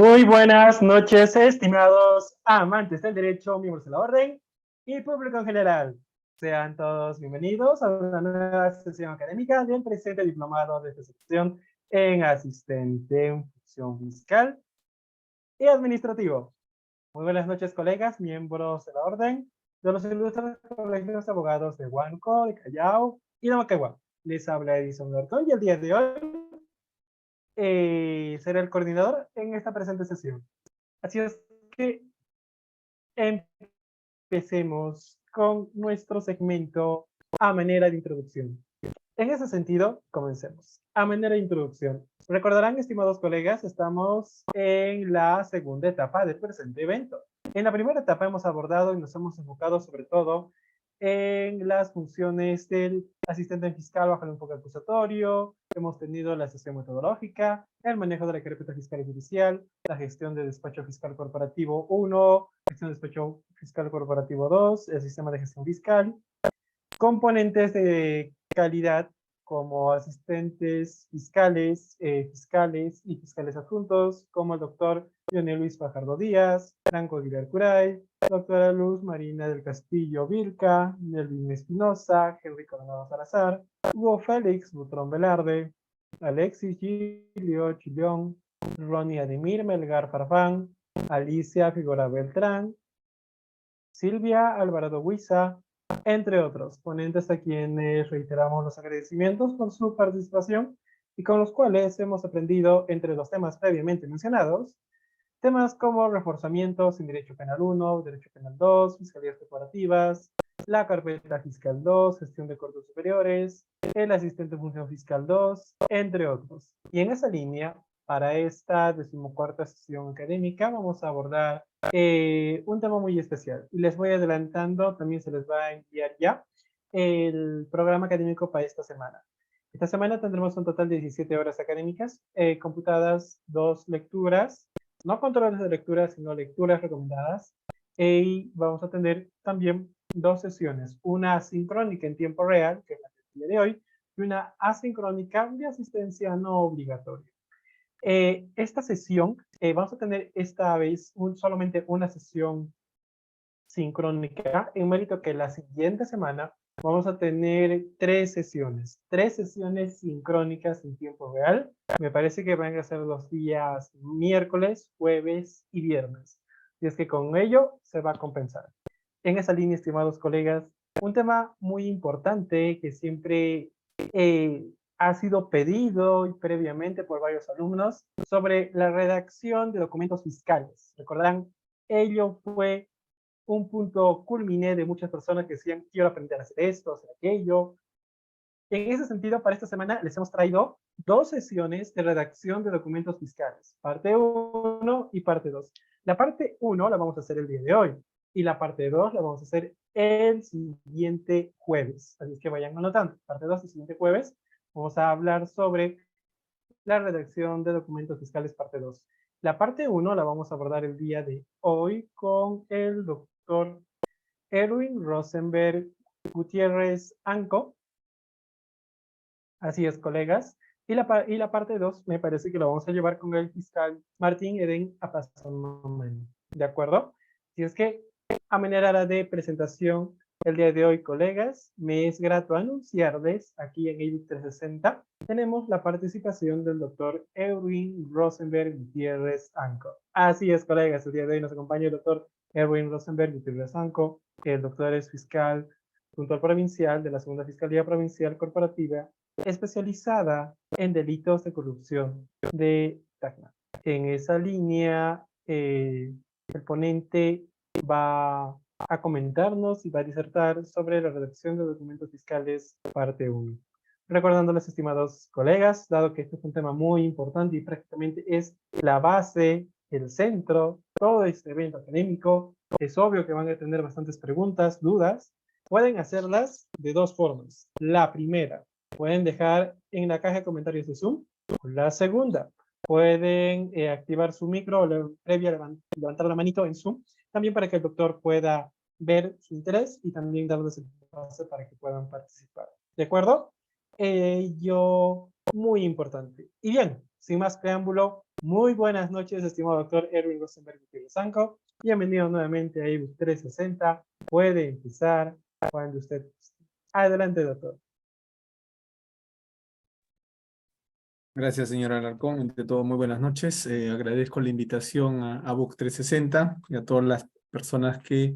Muy buenas noches, estimados amantes del derecho, miembros de la orden y público en general. Sean todos bienvenidos a una nueva sesión académica del presente diplomado de especialización en asistente en función fiscal y administrativo. Muy buenas noches, colegas, miembros de la orden, de los ilustres colegios de abogados de Huánuco, de Callao y de Moquegua. Les habla Edison Norton y el día de hoy seré el coordinador en esta presente sesión. Así es que empecemos con nuestro segmento a manera de introducción. En ese sentido, comencemos. A manera de introducción. Recordarán, estimados colegas, estamos en la segunda etapa del presente evento. En la primera etapa hemos abordado y nos hemos enfocado sobre todo en las funciones del asistente fiscal bajo el enfoque acusatorio. Hemos tenido la sesión metodológica, el manejo de la carpeta fiscal y judicial, la gestión de despacho fiscal corporativo 1, gestión de despacho fiscal corporativo 2, el sistema de gestión fiscal, componentes de calidad como asistentes fiscales, fiscales y fiscales adjuntos, como el doctor Leonel Luis Fajardo Díaz, Franco Aguilar Curay, doctora Luz Marina del Castillo Vilca, Nelvin Espinosa, Henry Coronado Salazar, Hugo Félix Butrón Velarde, Alexis Gilio Chillón, Ronnie Ademir Melgar Farfán, Alicia Figura Beltrán, Silvia Alvarado Huiza, entre otros ponentes a quienes reiteramos los agradecimientos por su participación y con los cuales hemos aprendido, entre los temas previamente mencionados, temas como reforzamientos en Derecho Penal 1, Derecho Penal 2, Fiscalías Corporativas, la Carpeta Fiscal 2, Gestión de Cortes Superiores, el Asistente de Función Fiscal 2, entre otros. Y en esa línea, para esta 14ª sesión académica, vamos a abordar un tema muy especial. Y les voy adelantando, también se les va a enviar ya el programa académico para esta semana. Esta semana tendremos un total de 17 horas académicas, computadas 2 lecturas, no controles de lectura, sino lecturas recomendadas. Y vamos a tener también 2 sesiones, una asincrónica en tiempo real, que es la del día de hoy, y una asincrónica de asistencia no obligatoria. Esta sesión, vamos a tener esta vez solamente una sesión sincrónica, en mérito que la siguiente semana vamos a tener 3 sesiones sincrónicas en tiempo real. Me parece que van a ser los días miércoles, jueves y viernes. Y es que con ello se va a compensar. En esa línea, estimados colegas, un tema muy importante que siempre ha sido pedido previamente por varios alumnos sobre la redacción de documentos fiscales. Recordarán, ello fue un punto culminé de muchas personas que decían, quiero aprender a hacer esto, hacer aquello. En ese sentido, para esta semana les hemos traído 2 sesiones de redacción de documentos fiscales, parte 1 y parte 2. La parte 1 la vamos a hacer el día de hoy y la parte 2 la vamos a hacer el siguiente jueves. Así que vayan anotando. Parte 2 el siguiente jueves vamos a hablar sobre la redacción de documentos fiscales parte 2. La parte 1 la vamos a abordar el día de hoy con el doctor Erwin Rosenberg Gutiérrez Anco. Así es, colegas. Y la parte 2 me parece que lo vamos a llevar con el fiscal Martín Eden Apazonomen. ¿De acuerdo? Si es que, a manera de presentación, el día de hoy, colegas, me es grato anunciarles aquí en EIDIC 360 tenemos la participación del doctor Erwin Rosenberg Gutiérrez Anco. Así es, colegas, el día de hoy nos acompaña el doctor Erwin Rosenberg Gutiérrez Anco, que el doctor es fiscal puntual provincial de la Segunda Fiscalía Provincial Corporativa, especializada en delitos de corrupción de Tacna. En esa línea, el ponente va a comentarnos y va a disertar sobre la redacción de documentos fiscales parte 1. Recordándoles, estimados colegas, dado que este es un tema muy importante y prácticamente es la base, el centro, todo este evento académico, es obvio que van a tener bastantes preguntas, dudas. Pueden hacerlas de 2 formas. La primera, pueden dejar en la caja de comentarios de Zoom. La segunda, pueden activar su micro previa levantar la manito en Zoom, también para que el doctor pueda ver su interés y también darles el pase para que puedan participar. ¿De acuerdo? Muy importante. Y bien, sin más preámbulo, Muy buenas noches, estimado doctor Erwin Rosenberg Sanco. Bienvenido nuevamente a ebook 360. Puede empezar cuando usted guste. Adelante, doctor. Gracias, señora Alarcón. Ante todo, muy buenas noches. Agradezco la invitación a ebook 360 y a todas las personas que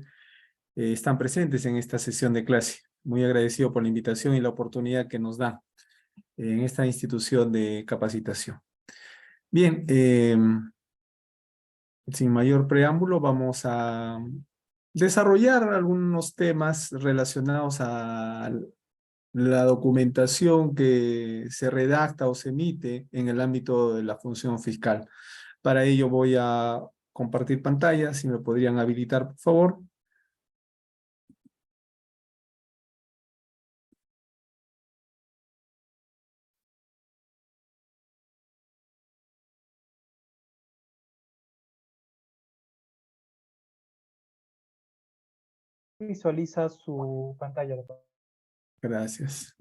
están presentes en esta sesión de clase. Muy agradecido por la invitación y la oportunidad que nos da en esta institución de capacitación. Bien, sin mayor preámbulo, vamos a desarrollar algunos temas relacionados a la documentación que se redacta o se emite en el ámbito de la función fiscal. Para ello voy a compartir pantalla, si me podrían habilitar, por favor. Visualiza su pantalla, doctor. Gracias.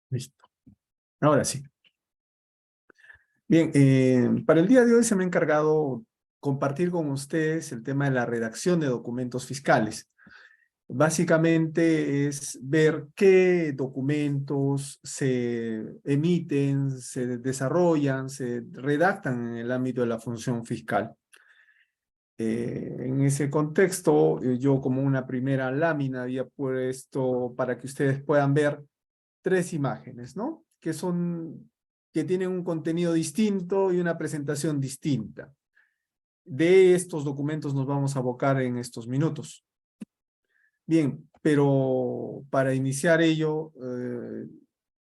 Listo. Ahora sí. Bien, para el día de hoy se me ha encargado compartir con ustedes el tema de la redacción de documentos fiscales. Básicamente es ver qué documentos se emiten, se desarrollan, se redactan en el ámbito de la función fiscal. En ese contexto, yo como una primera lámina había puesto para que ustedes puedan ver 3 imágenes, ¿no? Que tienen un contenido distinto y una presentación distinta. De estos documentos nos vamos a abocar en estos minutos. Bien, pero para iniciar ello,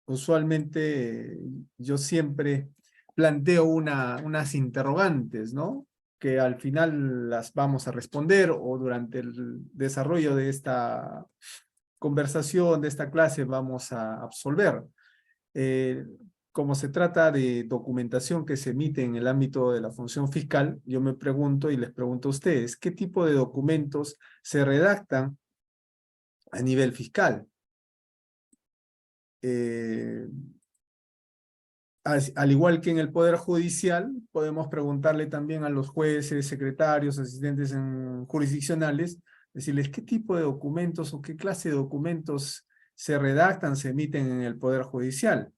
usualmente yo siempre planteo unas interrogantes, ¿no? Que al final las vamos a responder o durante el desarrollo de esta conversación, de esta clase, vamos a absolver. Como se trata de documentación que se emite en el ámbito de la función fiscal, yo me pregunto y les pregunto a ustedes, ¿qué tipo de documentos se redactan a nivel fiscal? Al igual que en el Poder Judicial, podemos preguntarle también a los jueces, secretarios, asistentes jurisdiccionales, decirles qué tipo de documentos o qué clase de documentos se redactan, se emiten en el Poder Judicial.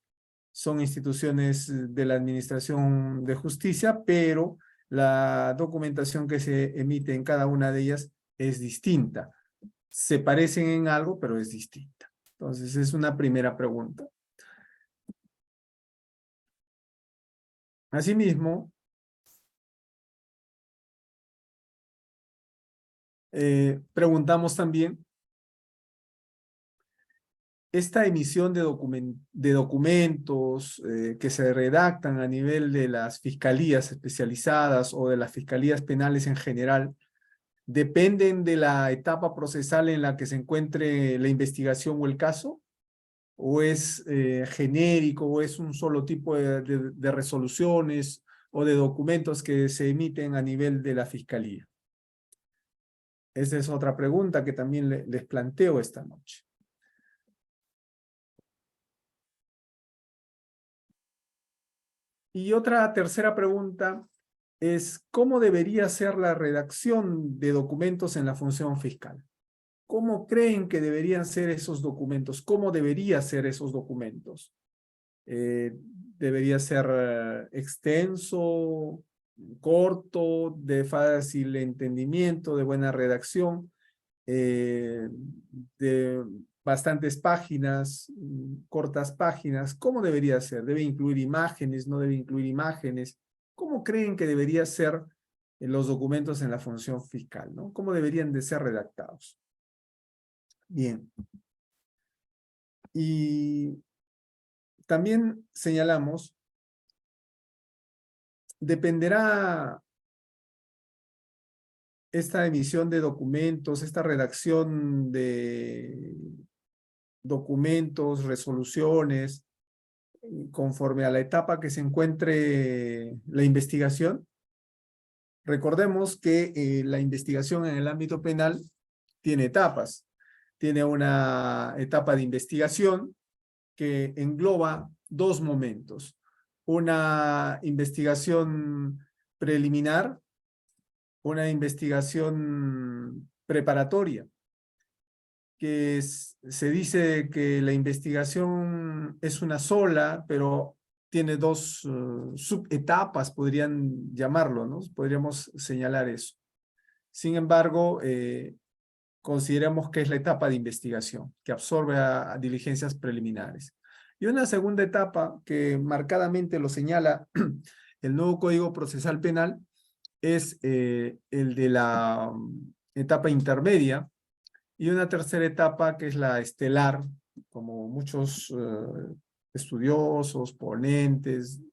Son instituciones de la Administración de Justicia, pero la documentación que se emite en cada una de ellas es distinta. Se parecen en algo, pero es distinta. Entonces, es una primera pregunta. Asimismo, preguntamos también, esta emisión de documentos que se redactan a nivel de las fiscalías especializadas o de las fiscalías penales en general, ¿dependen de la etapa procesal en la que se encuentre la investigación o el caso? ¿O es genérico o es un solo tipo de resoluciones o de documentos que se emiten a nivel de la fiscalía? Esa es otra pregunta que también les planteo esta noche. Y otra tercera pregunta es, ¿cómo debería ser la redacción de documentos en la función fiscal? ¿Cómo creen que deberían ser esos documentos? ¿Cómo debería ser esos documentos? ¿Debería ser extenso, corto, de fácil entendimiento, de buena redacción, de bastantes páginas, cortas páginas? ¿Cómo debería ser? ¿Debe incluir imágenes? ¿No debe incluir imágenes? ¿Cómo creen que debería ser los documentos en la función fiscal, ¿no? ¿Cómo deberían de ser redactados? Bien. Y también señalamos, dependerá esta emisión de documentos, esta redacción de documentos, resoluciones, conforme a la etapa que se encuentre la investigación. Recordemos que la investigación en el ámbito penal tiene etapas. tiene una etapa de investigación que engloba dos momentos. Una investigación preliminar, una investigación preparatoria, que se dice que la investigación es una sola, pero tiene dos subetapas, podrían llamarlo, ¿no? Podríamos señalar eso. Sin embargo, consideramos que es la etapa de investigación, que absorbe a diligencias preliminares. Y una segunda etapa que marcadamente lo señala el nuevo Código Procesal Penal es el de la etapa intermedia, y una tercera etapa que es la estelar, como muchos estudiosos, ponentes,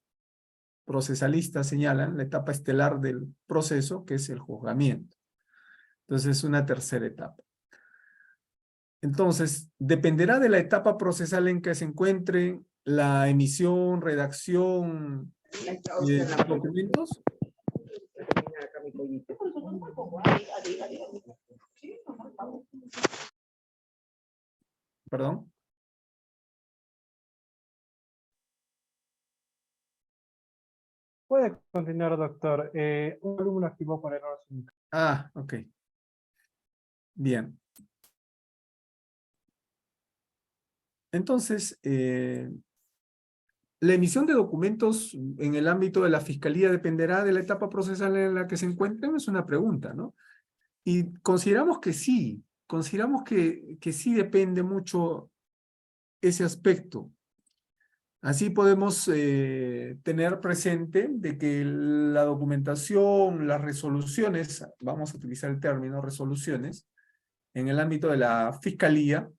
procesalistas señalan, la etapa estelar del proceso, que es el juzgamiento. Entonces, es una tercera etapa. Entonces, dependerá de la etapa procesal en que se encuentre la emisión, redacción de documentos. Perdón. Puede continuar, doctor. Un alumno activó por error su micrófono. Ah, ok. Bien. Entonces, la emisión de documentos en el ámbito de la fiscalía dependerá de la etapa procesal en la que se encuentren, es una pregunta, ¿no? Y consideramos que sí sí depende mucho ese aspecto. Así podemos tener presente de que la documentación, las resoluciones, vamos a utilizar el término resoluciones, en el ámbito de la fiscalía,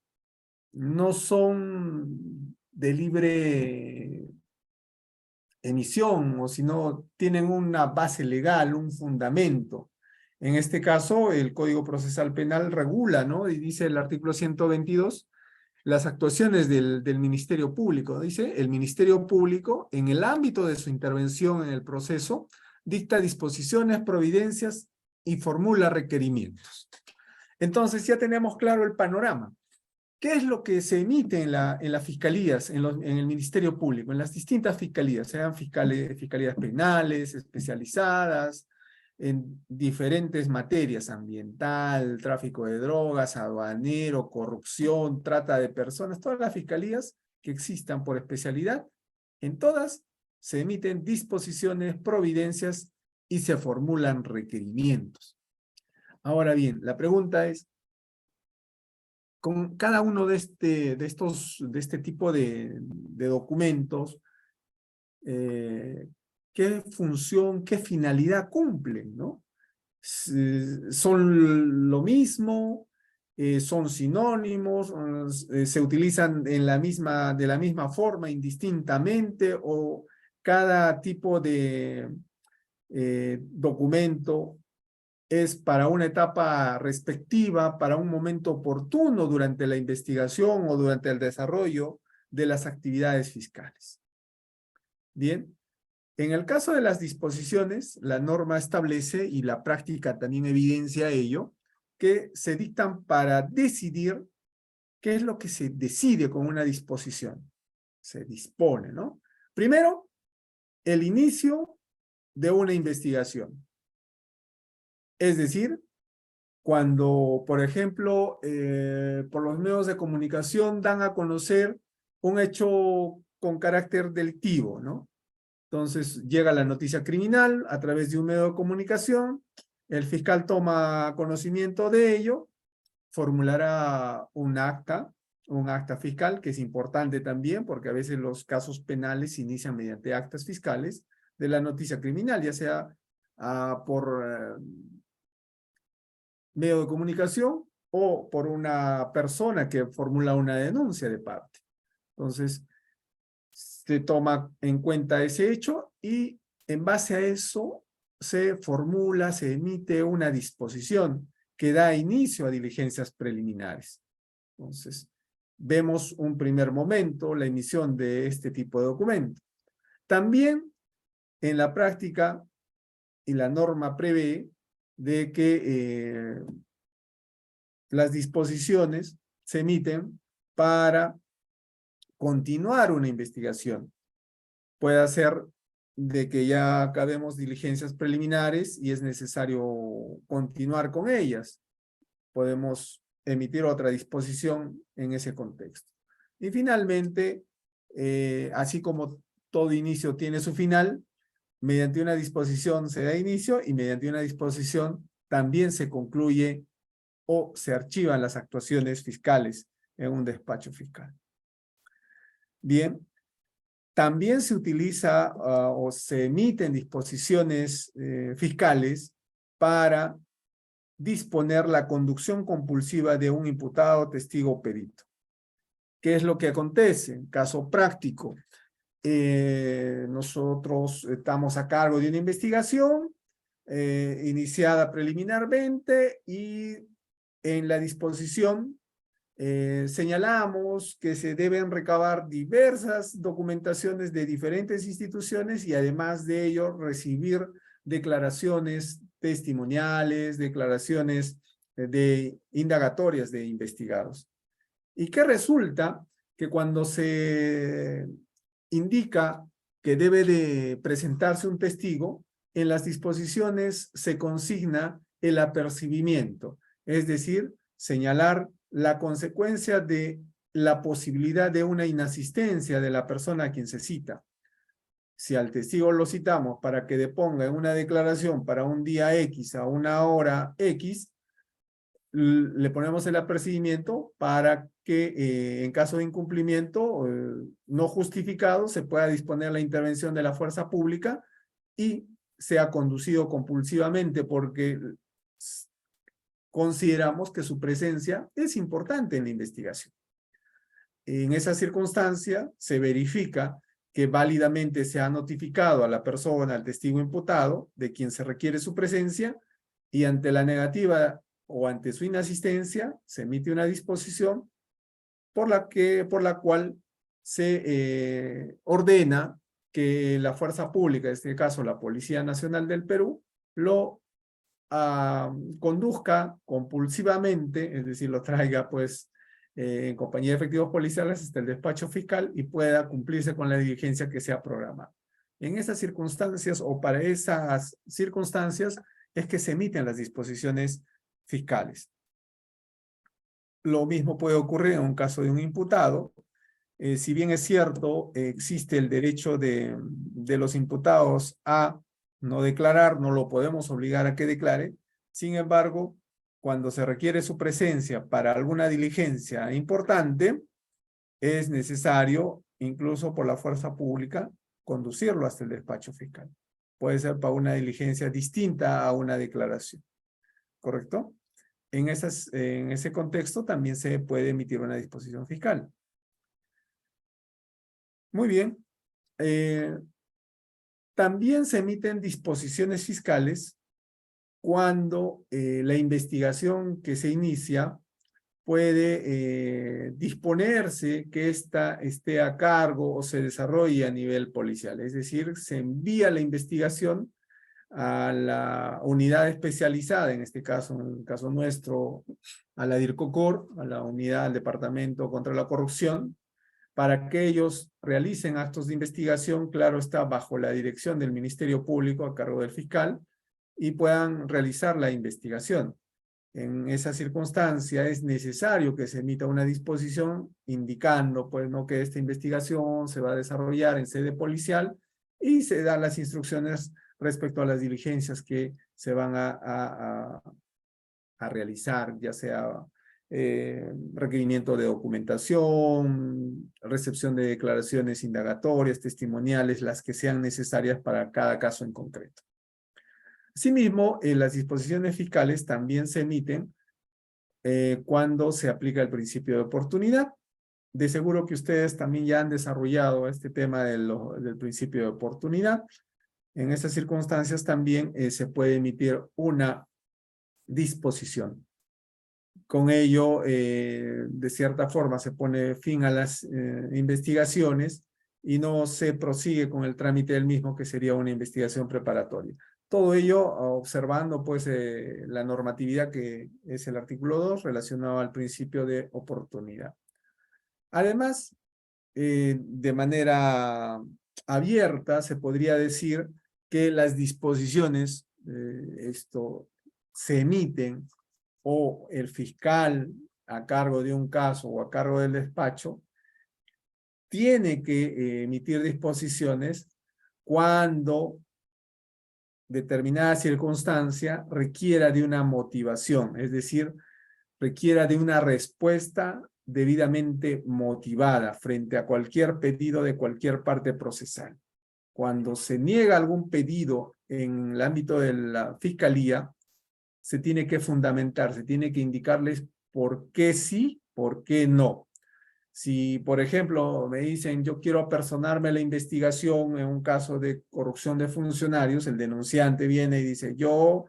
no son de libre emisión, o si no, tienen una base legal, un fundamento. En este caso, el Código Procesal Penal regula, ¿no? Y dice el artículo 122, las actuaciones del Ministerio Público. Dice, el Ministerio Público, en el ámbito de su intervención en el proceso, dicta disposiciones, providencias y formula requerimientos. Entonces, ya tenemos claro el panorama. ¿Qué es lo que se emite en las fiscalías, en el Ministerio Público, en las distintas fiscalías, sean fiscalías penales, especializadas, en diferentes materias, ambiental, tráfico de drogas, aduanero, corrupción, trata de personas, todas las fiscalías que existan por especialidad, en todas se emiten disposiciones, providencias y se formulan requerimientos. Ahora bien, la pregunta es, con cada uno de este tipo de documentos, qué función, qué finalidad cumplen, ¿no? ¿Son lo mismo? ¿Son sinónimos? ¿Se utilizan de la misma forma, indistintamente? ¿O cada tipo de documento es para una etapa respectiva, para un momento oportuno durante la investigación o durante el desarrollo de las actividades fiscales? Bien, en el caso de las disposiciones, la norma establece, y la práctica también evidencia ello, que se dictan para decidir qué es lo que se decide con una disposición. Se dispone, ¿no? Primero, el inicio de una investigación. Es decir, cuando, por ejemplo, por los medios de comunicación dan a conocer un hecho con carácter delictivo, ¿no? Entonces llega la noticia criminal a través de un medio de comunicación, el fiscal toma conocimiento de ello, formulará un acta fiscal, que es importante también, porque a veces los casos penales se inician mediante actas fiscales de la noticia criminal, ya sea por medio de comunicación o por una persona que formula una denuncia de parte. Entonces, se toma en cuenta ese hecho y en base a eso se formula, se emite una disposición que da inicio a diligencias preliminares. Entonces, vemos un primer momento, la emisión de este tipo de documento. También en la práctica, y la norma prevé de que las disposiciones se emiten para continuar una investigación. Puede ser de que ya acabemos diligencias preliminares y es necesario continuar con ellas. Podemos emitir otra disposición en ese contexto. Y finalmente, así como todo inicio tiene su final, mediante una disposición se da inicio y mediante una disposición también se concluye o se archivan las actuaciones fiscales en un despacho fiscal. Bien, también se utiliza o se emiten disposiciones fiscales para disponer la conducción compulsiva de un imputado, testigo o perito. ¿Qué es lo que acontece? En caso práctico, nosotros estamos a cargo de una investigación iniciada preliminarmente y en la disposición señalamos que se deben recabar diversas documentaciones de diferentes instituciones y además de ello recibir declaraciones testimoniales, declaraciones indagatorias de investigados. ¿Y qué resulta? Que cuando se indica que debe de presentarse un testigo, en las disposiciones se consigna el apercibimiento, es decir, señalar la consecuencia de la posibilidad de una inasistencia de la persona a quien se cita. Si al testigo lo citamos para que deponga en una declaración para un día X a una hora X, le ponemos el apercibimiento para que en caso de incumplimiento no justificado se pueda disponer la intervención de la fuerza pública y sea conducido compulsivamente porque consideramos que su presencia es importante en la investigación. En esa circunstancia se verifica que válidamente se ha notificado a la persona, al testigo imputado, de quien se requiere su presencia, y ante la negativa o ante su inasistencia, se emite una disposición por la cual se ordena que la fuerza pública, en este caso la Policía Nacional del Perú, lo conduzca compulsivamente, es decir, lo traiga pues en compañía de efectivos policiales hasta el despacho fiscal y pueda cumplirse con la diligencia que se ha programado. En esas circunstancias o para esas circunstancias es que se emiten las disposiciones fiscales. Lo mismo puede ocurrir en un caso de un imputado. Si bien es cierto, existe el derecho de los imputados a no declarar, no lo podemos obligar a que declare. Sin embargo, cuando se requiere su presencia para alguna diligencia importante, es necesario, incluso por la fuerza pública, conducirlo hasta el despacho fiscal. Puede ser para una diligencia distinta a una declaración. ¿Correcto? En ese contexto también se puede emitir una disposición fiscal. Muy bien. También se emiten disposiciones fiscales cuando la investigación que se inicia puede disponerse que ésta esté a cargo o se desarrolle a nivel policial. Es decir, se envía la investigación a la unidad especializada, en este caso, en el caso nuestro, a la DIRCOCOR, a la unidad del Departamento contra la Corrupción, para que ellos realicen actos de investigación, claro está, bajo la dirección del Ministerio Público a cargo del fiscal, y puedan realizar la investigación. En esa circunstancia es necesario que se emita una disposición indicando pues, ¿no? que esta investigación se va a desarrollar en sede policial y se dan las instrucciones respecto a las diligencias que se van a realizar, ya sea requerimiento de documentación, recepción de declaraciones indagatorias, testimoniales, las que sean necesarias para cada caso en concreto. Asimismo, las disposiciones fiscales también se emiten cuando se aplica el principio de oportunidad. De seguro que ustedes también ya han desarrollado este tema del principio de oportunidad. En estas circunstancias también se puede emitir una disposición. Con ello, de cierta forma, se pone fin a las investigaciones y no se prosigue con el trámite del mismo, que sería una investigación preparatoria. Todo ello observando pues la normatividad que es el artículo 2 relacionado al principio de oportunidad. Además, de manera abierta se podría decir que las disposiciones se emiten o el fiscal a cargo de un caso o a cargo del despacho tiene que emitir disposiciones cuando determinada circunstancia requiera de una motivación, es decir, requiera de una respuesta debidamente motivada frente a cualquier pedido de cualquier parte procesal. Cuando se niega algún pedido en el ámbito de la fiscalía, se tiene que fundamentar, se tiene que indicarles por qué sí, por qué no. Si, por ejemplo, me dicen yo quiero apersonarme a la investigación en un caso de corrupción de funcionarios, el denunciante viene y dice yo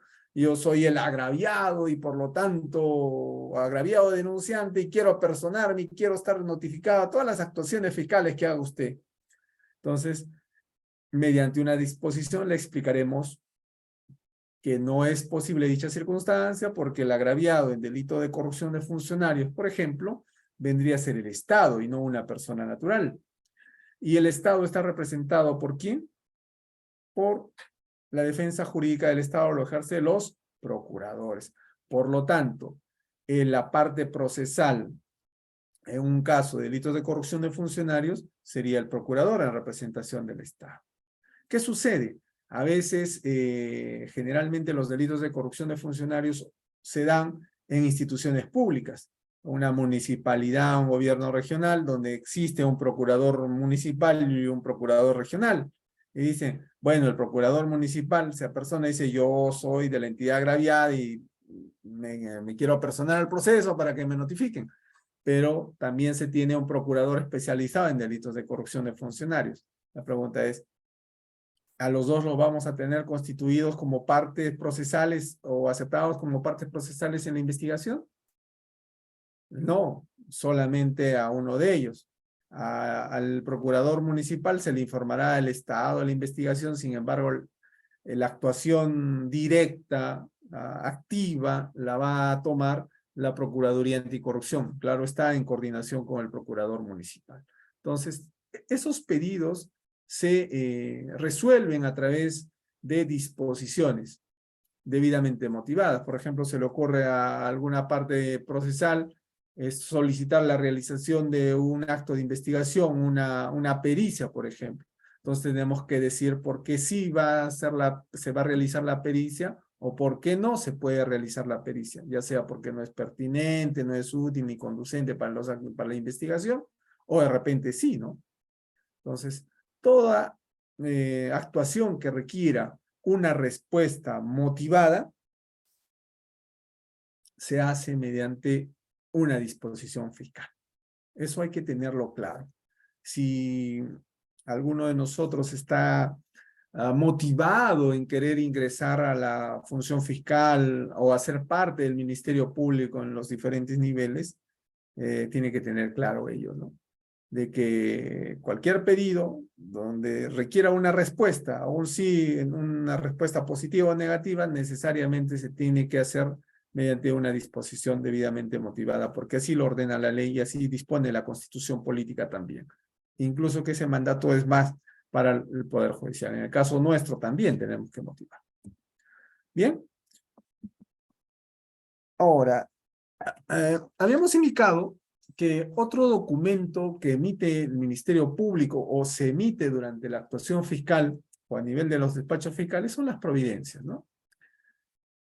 soy el agraviado y por lo tanto agraviado denunciante y quiero apersonarme y quiero estar notificado a todas las actuaciones fiscales que haga usted. Entonces, mediante una disposición le explicaremos que no es posible dicha circunstancia porque el agraviado en delito de corrupción de funcionarios, por ejemplo, vendría a ser el Estado y no una persona natural. ¿Y el Estado está representado por quién? Por la defensa jurídica del Estado, lo ejerce los procuradores. Por lo tanto, en la parte procesal, en un caso de delitos de corrupción de funcionarios, sería el procurador en representación del Estado. ¿Qué sucede? A veces, generalmente los delitos de corrupción de funcionarios se dan en instituciones públicas, una municipalidad, un gobierno regional, donde existe un procurador municipal y un procurador regional. Y dicen, bueno, el procurador municipal se apersona y dice, yo soy de la entidad agraviada y me quiero apersonar al proceso para que me notifiquen. Pero también se tiene un procurador especializado en delitos de corrupción de funcionarios. La pregunta es, ¿a los dos los vamos a tener constituidos como partes procesales o aceptados como partes procesales en la investigación? No, solamente a uno de ellos. Al procurador municipal se le informará del estado de la investigación, sin embargo, la actuación directa, activa, la va a tomar la Procuraduría Anticorrupción. Claro está, en coordinación con el procurador municipal. Entonces, esos pedidos se resuelven a través de disposiciones debidamente motivadas. Por ejemplo, se le ocurre a alguna parte procesal solicitar la realización de un acto de investigación, una pericia, por ejemplo. Entonces tenemos que decir por qué sí se va a realizar la pericia o por qué no se puede realizar la pericia, ya sea porque no es pertinente, no es útil ni conducente para la investigación, o de repente sí, ¿no? Entonces, toda actuación que requiera una respuesta motivada se hace mediante una disposición fiscal. Eso hay que tenerlo claro. Si alguno de nosotros está motivado en querer ingresar a la función fiscal o a ser parte del Ministerio Público en los diferentes niveles, tiene que tener claro ello, ¿no? De que cualquier pedido donde requiera una respuesta, aún si una respuesta positiva o negativa, necesariamente se tiene que hacer mediante una disposición debidamente motivada, porque así lo ordena la ley y así dispone la Constitución política también. Incluso que ese mandato es más para el Poder Judicial. En el caso nuestro también tenemos que motivar. Bien. Ahora, habíamos indicado que otro documento que emite el Ministerio Público o se emite durante la actuación fiscal o a nivel de los despachos fiscales son las providencias, ¿no?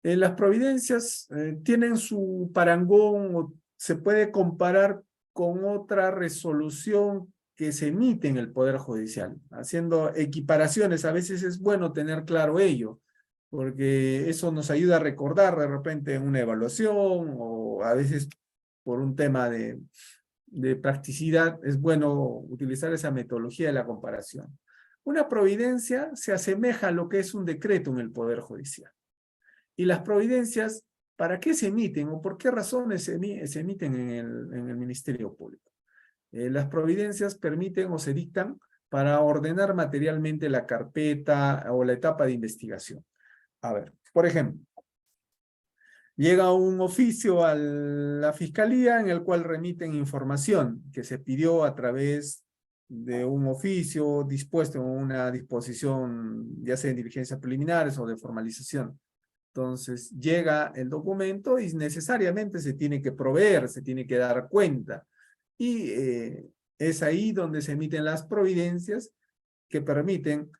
Las providencias tienen su parangón o se puede comparar con otra resolución que se emite en el Poder Judicial, haciendo equiparaciones. A veces es bueno tener claro ello, porque eso nos ayuda a recordar de repente una evaluación o a veces por un tema de practicidad, es bueno utilizar esa metodología de la comparación. Una providencia se asemeja a lo que es un decreto en el Poder Judicial. Y las providencias, ¿para qué se emiten o por qué razones se emiten en el Ministerio Público? Las providencias permiten o se dictan para ordenar materialmente la carpeta o la etapa de investigación. A ver, por ejemplo, llega un oficio a la fiscalía en el cual remiten información que se pidió a través de un oficio dispuesto en una disposición, ya sea en diligencias preliminares o de formalización. Entonces, llega el documento y necesariamente se tiene que proveer, se tiene que dar cuenta. Y es ahí donde se emiten las providencias que permiten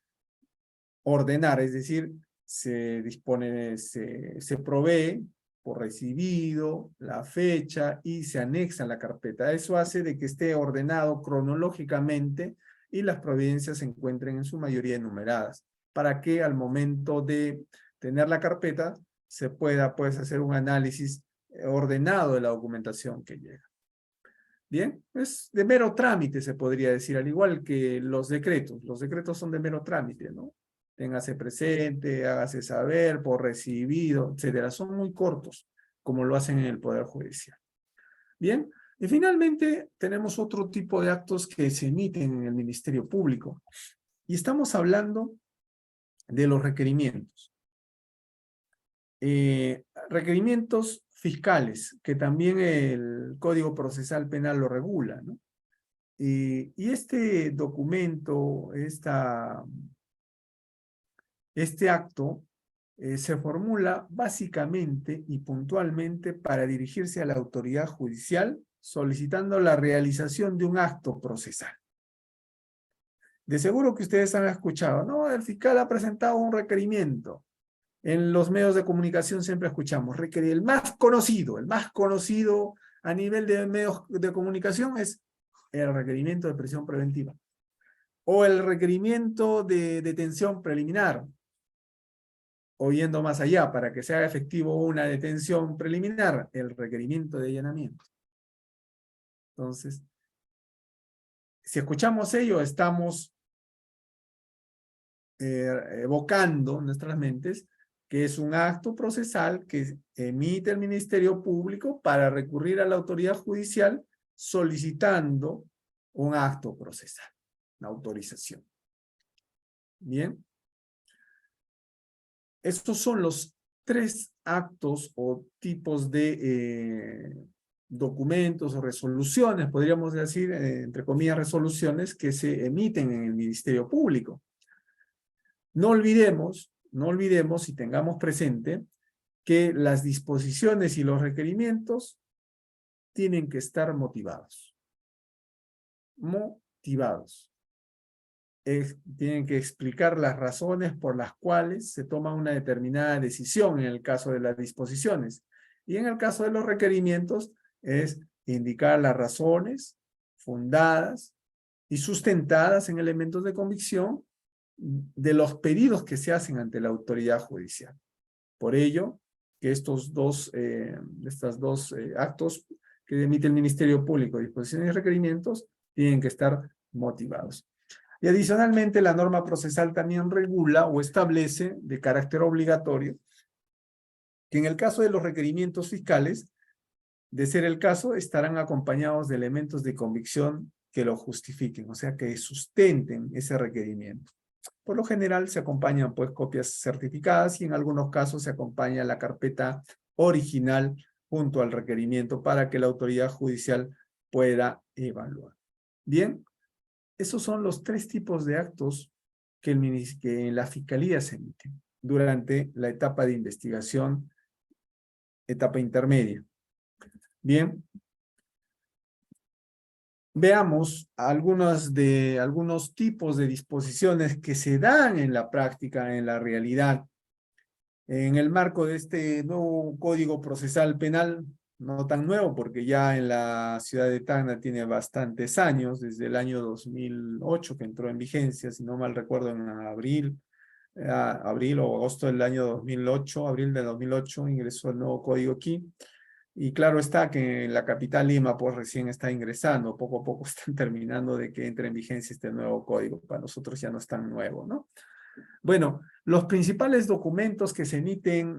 ordenar, es decir, se dispone, se provee por recibido, la fecha y se anexa en la carpeta. Eso hace de que esté ordenado cronológicamente y las providencias se encuentren en su mayoría enumeradas, para que al momento de tener la carpeta se pueda pues hacer un análisis ordenado de la documentación que llega. Bien, es de mero trámite se podría decir, al igual que los decretos. Los decretos son de mero trámite, ¿no? Téngase presente, hágase saber, por recibido, etcétera. Son muy cortos, como lo hacen en el Poder Judicial. Bien, y finalmente tenemos otro tipo de actos que se emiten en el Ministerio Público. Y estamos hablando de los requerimientos. Requerimientos fiscales, que también el Código Procesal Penal lo regula, ¿no? Y este documento, este acto, se formula básicamente y puntualmente para dirigirse a la autoridad judicial solicitando la realización de un acto procesal. De seguro que ustedes han escuchado, ¿no? El fiscal ha presentado un requerimiento. En los medios de comunicación siempre escuchamos, el más conocido a nivel de medios de comunicación es el requerimiento de prisión preventiva o el requerimiento de detención preliminar, o yendo más allá, para que sea efectivo una detención preliminar, el requerimiento de allanamiento. Entonces, si escuchamos ello, estamos evocando nuestras mentes que es un acto procesal que emite el Ministerio Público para recurrir a la autoridad judicial solicitando un acto procesal, una autorización. Bien. Estos son los 3 actos o tipos de documentos o resoluciones, podríamos decir, entre comillas, resoluciones que se emiten en el Ministerio Público. No olvidemos y tengamos presente que las disposiciones y los requerimientos tienen que estar motivados. Tienen que explicar las razones por las cuales se toma una determinada decisión en el caso de las disposiciones. Y en el caso de los requerimientos es indicar las razones fundadas y sustentadas en elementos de convicción de los pedidos que se hacen ante la autoridad judicial. Por ello, que estos dos actos que emite el Ministerio Público, disposiciones y requerimientos, tienen que estar motivados. Y adicionalmente, la norma procesal también regula o establece de carácter obligatorio que en el caso de los requerimientos fiscales, de ser el caso, estarán acompañados de elementos de convicción que lo justifiquen, o sea, que sustenten ese requerimiento. Por lo general se acompañan pues copias certificadas y en algunos casos se acompaña la carpeta original junto al requerimiento para que la autoridad judicial pueda evaluar. Bien, esos son los 3 tipos de actos que en la Fiscalía se emiten durante la etapa de investigación, etapa intermedia. Bien. Veamos algunos tipos de disposiciones que se dan en la práctica, en la realidad. En el marco de este nuevo Código Procesal Penal, no tan nuevo porque ya en la ciudad de Tacna tiene bastantes años, desde el año 2008 que entró en vigencia, si no mal recuerdo en abril o agosto del año 2008, abril de 2008 ingresó el nuevo código aquí. Y claro está que en la capital Lima pues recién está ingresando, poco a poco están terminando de que entre en vigencia este nuevo código, para nosotros ya no es tan nuevo, ¿no? Bueno, los principales documentos que se emiten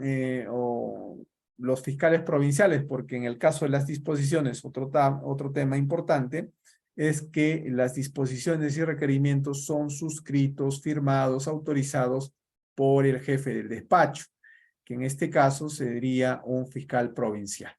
o los fiscales provinciales, porque en el caso de las disposiciones, otro tema importante, es que las disposiciones y requerimientos son suscritos, firmados, autorizados por el jefe del despacho. que en este caso sería un fiscal provincial.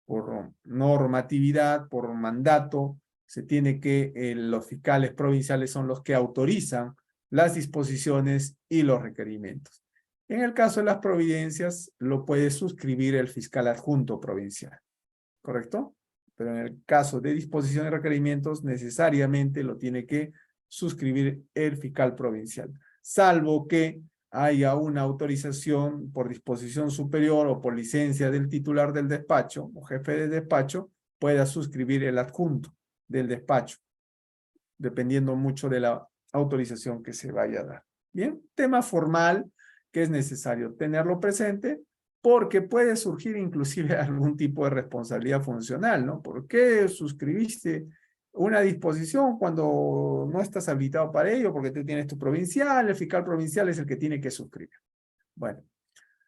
Por normatividad, por mandato, se tiene que los fiscales provinciales son los que autorizan las disposiciones y los requerimientos. En el caso de las providencias, lo puede suscribir el fiscal adjunto provincial, ¿correcto? Pero en el caso de disposiciones y requerimientos, necesariamente lo tiene que suscribir el fiscal provincial, salvo que haya una autorización por disposición superior o por licencia del titular del despacho o jefe de despacho, pueda suscribir el adjunto del despacho, dependiendo mucho de la autorización que se vaya a dar. Bien, tema formal que es necesario tenerlo presente porque puede surgir inclusive algún tipo de responsabilidad funcional, ¿no? ¿Por qué suscribiste una disposición cuando no estás habilitado para ello? Porque tú tienes tu provincial, el fiscal provincial es el que tiene que suscribir. Bueno,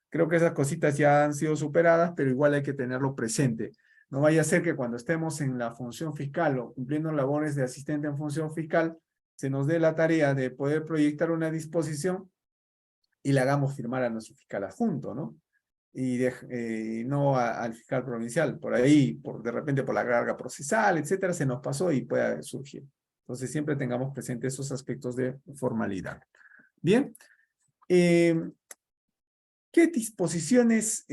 creo que esas cositas ya han sido superadas, pero igual hay que tenerlo presente. No vaya a ser que cuando estemos en la función fiscal o cumpliendo labores de asistente en función fiscal, se nos dé la tarea de poder proyectar una disposición y la hagamos firmar a nuestro fiscal adjunto, ¿no? Y no al fiscal provincial. Por ahí, de repente por la carga procesal, etcétera, se nos pasó y puede surgir. Entonces siempre tengamos presentes esos aspectos de formalidad. Bien. ¿Qué disposiciones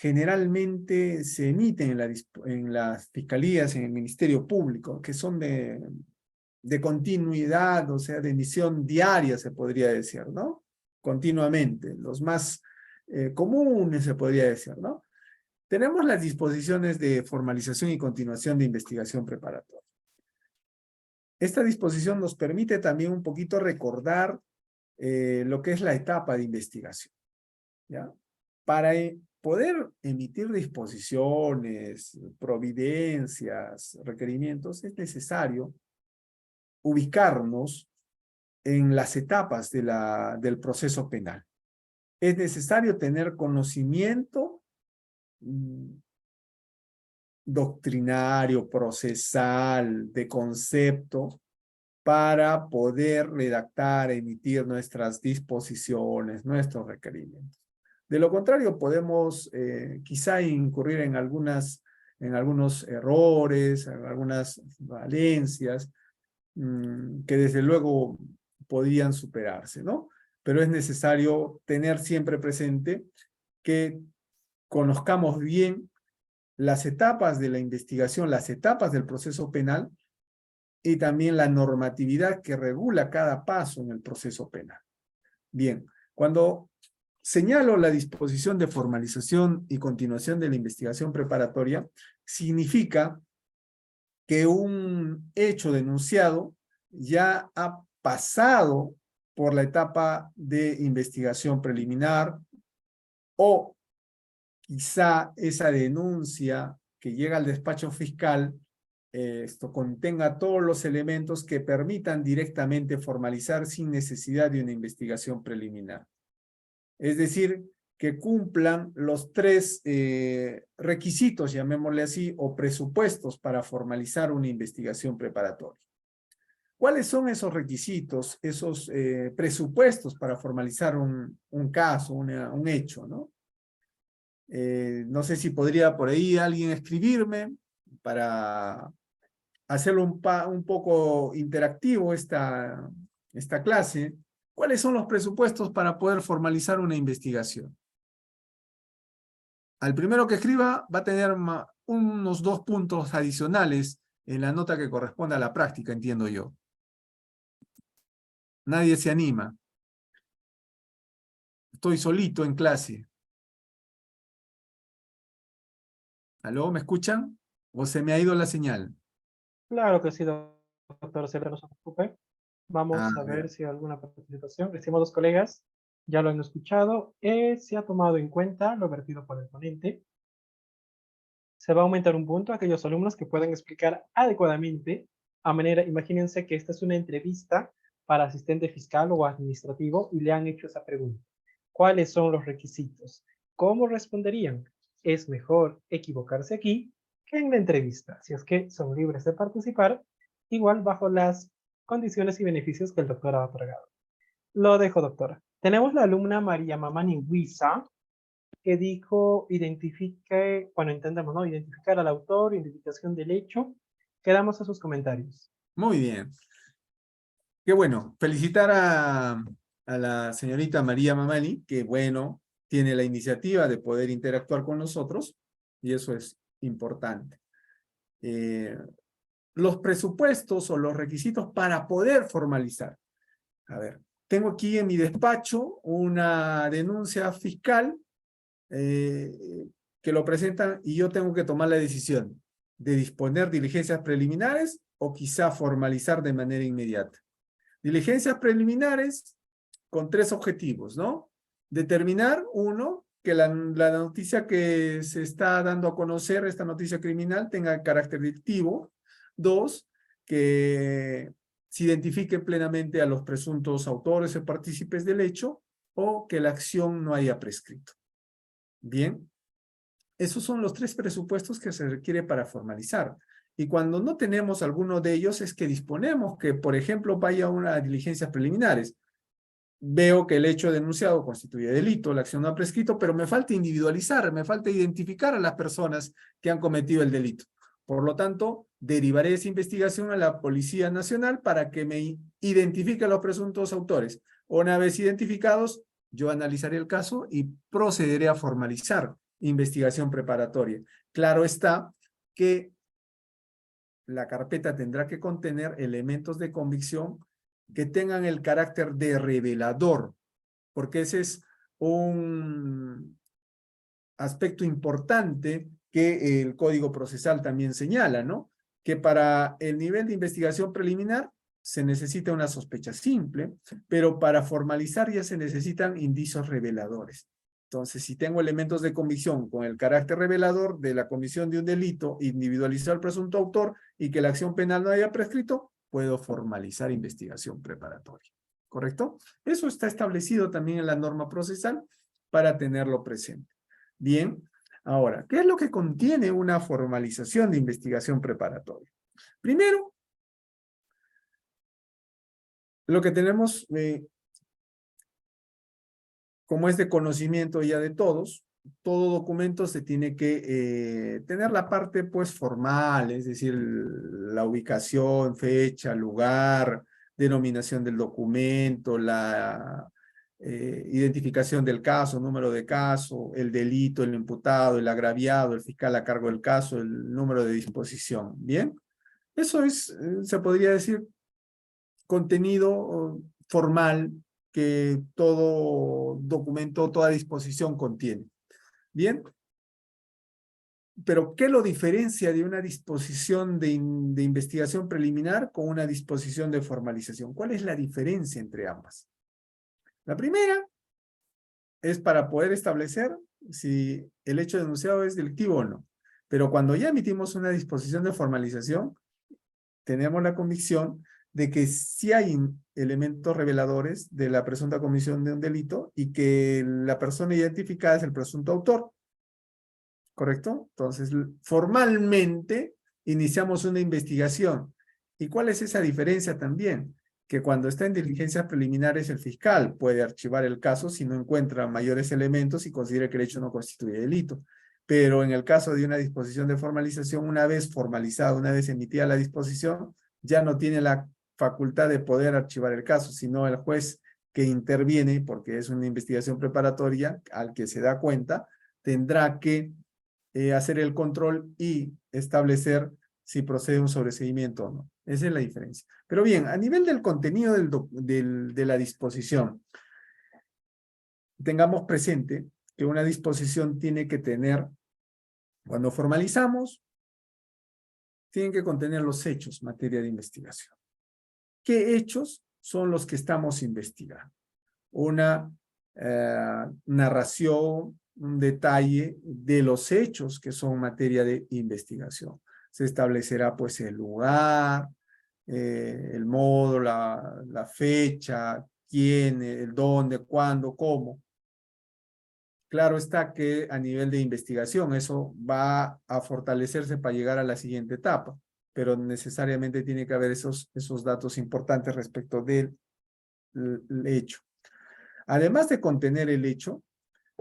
generalmente se emiten en las fiscalías, en el Ministerio Público, que son de continuidad, o sea, de emisión diaria, se podría decir, ¿no? Continuamente, los más comunes, se podría decir, ¿no? Tenemos las disposiciones de formalización y continuación de investigación preparatoria. Esta disposición nos permite también un poquito recordar lo que es la etapa de investigación, ¿ya? Para poder emitir disposiciones, providencias, requerimientos, es necesario ubicarnos en las etapas del proceso penal. Es necesario tener conocimiento doctrinario, procesal, de concepto, para poder redactar, emitir nuestras disposiciones, nuestros requerimientos. De lo contrario, podemos quizá incurrir en algunos errores, en algunas valencias, que desde luego podrían superarse, ¿no? Pero es necesario tener siempre presente que conozcamos bien las etapas de la investigación, las etapas del proceso penal y también la normatividad que regula cada paso en el proceso penal. Bien, cuando señalo la disposición de formalización y continuación de la investigación preparatoria, significa que un hecho denunciado ya ha pasado por la etapa de investigación preliminar o quizá esa denuncia que llega al despacho fiscal esto contenga todos los elementos que permitan directamente formalizar sin necesidad de una investigación preliminar. Es decir, que cumplan los tres requisitos, llamémosle así, o presupuestos para formalizar una investigación preparatoria. ¿Cuáles son esos requisitos, esos presupuestos para formalizar un caso, un hecho, ¿no? No sé si podría por ahí alguien escribirme para hacerlo un poco interactivo esta clase. ¿Cuáles son los presupuestos para poder formalizar una investigación? Al primero que escriba va a tener unos 2 puntos adicionales en la nota que corresponde a la práctica, entiendo yo. Nadie se anima. Estoy solito en clase. ¿Aló? ¿Me escuchan? ¿O se me ha ido la señal? Claro que sí, doctor, siempre no se preocupe. Vamos a Ya. ver si hay alguna participación. Estimados colegas, ya lo han escuchado. Se ha tomado en cuenta lo vertido por el ponente. Se va a aumentar un punto a aquellos alumnos que puedan explicar adecuadamente a manera, imagínense que esta es una entrevista para asistente fiscal o administrativo y le han hecho esa pregunta. ¿Cuáles son los requisitos? ¿Cómo responderían? Es mejor equivocarse aquí que en la entrevista, si es que son libres de participar, igual bajo las condiciones y beneficios que el doctor ha otorgado. Lo dejo, doctora. Tenemos la alumna María Mamani Huiza, que dijo identifique, bueno, entendemos, ¿no? Identificar al autor, identificación del hecho. Quedamos a sus comentarios. Muy bien. Qué bueno. Felicitar a la señorita María Mamani, que bueno, tiene la iniciativa de poder interactuar con nosotros, y eso es importante. Los presupuestos o los requisitos para poder formalizar. A ver, tengo aquí en mi despacho una denuncia fiscal que lo presentan y yo tengo que tomar la decisión de disponer diligencias preliminares o quizá formalizar de manera inmediata. Diligencias preliminares con 3 objetivos, ¿no? Determinar, uno, que la noticia que se está dando a conocer, esta noticia criminal, tenga carácter delictivo. 2, que se identifiquen plenamente a los presuntos autores o partícipes del hecho, o que la acción no haya prescrito. Bien, esos son los 3 presupuestos que se requiere para formalizar. Y cuando no tenemos alguno de ellos es que disponemos que, por ejemplo, vaya a una diligencias preliminares. Veo que el hecho denunciado constituye delito, la acción no ha prescrito, pero me falta individualizar, me falta identificar a las personas que han cometido el delito. Por lo tanto, derivaré esa investigación a la Policía Nacional para que me identifique a los presuntos autores. Una vez identificados, yo analizaré el caso y procederé a formalizar investigación preparatoria. Claro está que la carpeta tendrá que contener elementos de convicción que tengan el carácter de revelador, porque ese es un aspecto importante que el Código Procesal también señala, ¿no? Que para el nivel de investigación preliminar se necesita una sospecha simple, pero para formalizar ya se necesitan indicios reveladores. Entonces, si tengo elementos de convicción con el carácter revelador de la comisión de un delito, individualizar al presunto autor y que la acción penal no haya prescrito, puedo formalizar investigación preparatoria. ¿Correcto? Eso está establecido también en la norma procesal para tenerlo presente. Bien, ahora, ¿qué es lo que contiene una formalización de investigación preparatoria? Primero, lo que tenemos, como es de conocimiento ya de todos, todo documento se tiene que tener la parte pues formal, es decir, la ubicación, fecha, lugar, denominación del documento, la identificación del caso, número de caso, el delito, el imputado, el agraviado, el fiscal a cargo del caso, el número de disposición. ¿Bien? Eso es, se podría decir, contenido formal que todo documento, toda disposición contiene. Bien, pero ¿qué lo diferencia de una disposición de investigación preliminar con una disposición de formalización? ¿Cuál es la diferencia entre ambas? La primera es para poder establecer si el hecho denunciado es delictivo o no. Pero cuando ya emitimos una disposición de formalización, tenemos la convicción de que sí hay elementos reveladores de la presunta comisión de un delito y que la persona identificada es el presunto autor. ¿Correcto? Entonces, formalmente iniciamos una investigación. ¿Y cuál es esa diferencia también? Que cuando está en diligencias preliminares el fiscal puede archivar el caso si no encuentra mayores elementos y considera que el hecho no constituye delito. Pero en el caso de una disposición de formalización, una vez formalizada, una vez emitida la disposición, ya no tiene la facultad de poder archivar el caso, sino el juez que interviene, porque es una investigación preparatoria, al que se da cuenta, tendrá que hacer el control y establecer si procede un sobreseimiento o no. Esa es la diferencia. Pero bien, a nivel del contenido de la disposición, tengamos presente que una disposición tiene que tener, cuando formalizamos, tienen que contener los hechos, materia de investigación. ¿Qué hechos son los que estamos investigando? Una narración, un detalle de los hechos que son materia de investigación. Se establecerá pues el lugar, el modo, la fecha, quién, el dónde, cuándo, cómo. Claro está que a nivel de investigación eso va a fortalecerse para llegar a la siguiente etapa, pero necesariamente tiene que haber esos datos importantes respecto del hecho. Además de contener el hecho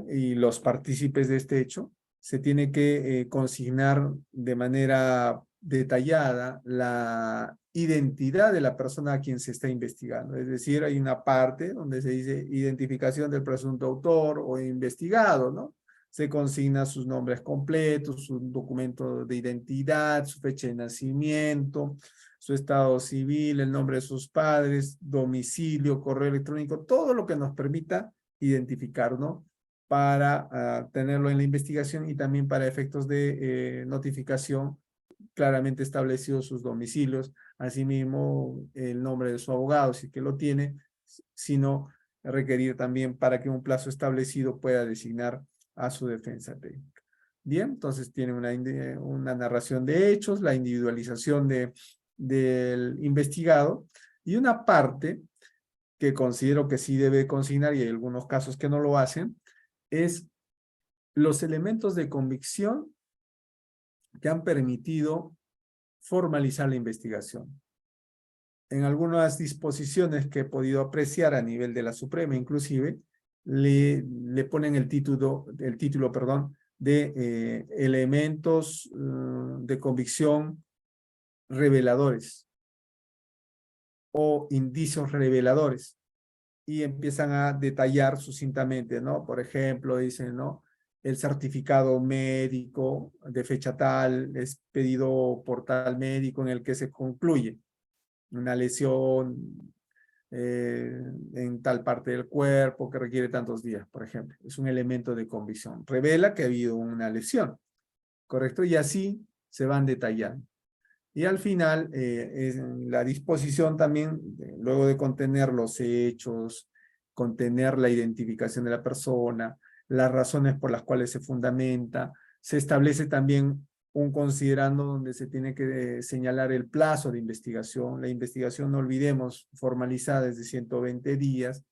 y los partícipes de este hecho, se tiene que consignar de manera detallada la identidad de la persona a quien se está investigando. Es decir, hay una parte donde se dice identificación del presunto autor o investigado, ¿no? Se consigna sus nombres completos, su documento de identidad, su fecha de nacimiento, su estado civil, el nombre de sus padres, domicilio, correo electrónico, todo lo que nos permita identificar, ¿no? Para tenerlo en la investigación y también para efectos de notificación, claramente establecidos sus domicilios, asimismo el nombre de su abogado, si es que lo tiene, sino requerir también para que un plazo establecido pueda designar a su defensa técnica. Bien, entonces tiene una narración de hechos, la individualización del investigado y una parte que considero que sí debe consignar y hay algunos casos que no lo hacen, es los elementos de convicción que han permitido formalizar la investigación. En algunas disposiciones que he podido apreciar a nivel de la Suprema, inclusive, le ponen el título, perdón, de elementos de convicción reveladores o indicios reveladores. Y empiezan a detallar sucintamente, ¿no? Por ejemplo, dicen, ¿no? El certificado médico de fecha tal es pedido por tal médico en el que se concluye una lesión en tal parte del cuerpo que requiere tantos días, por ejemplo. Es un elemento de convicción. Revela que ha habido una lesión, ¿correcto? Y así se van detallando. Y al final, la disposición también, luego de contener los hechos, contener la identificación de la persona, las razones por las cuales se fundamenta, se establece también un considerando donde se tiene que señalar el plazo de investigación. La investigación, no olvidemos, formalizada desde 120 días.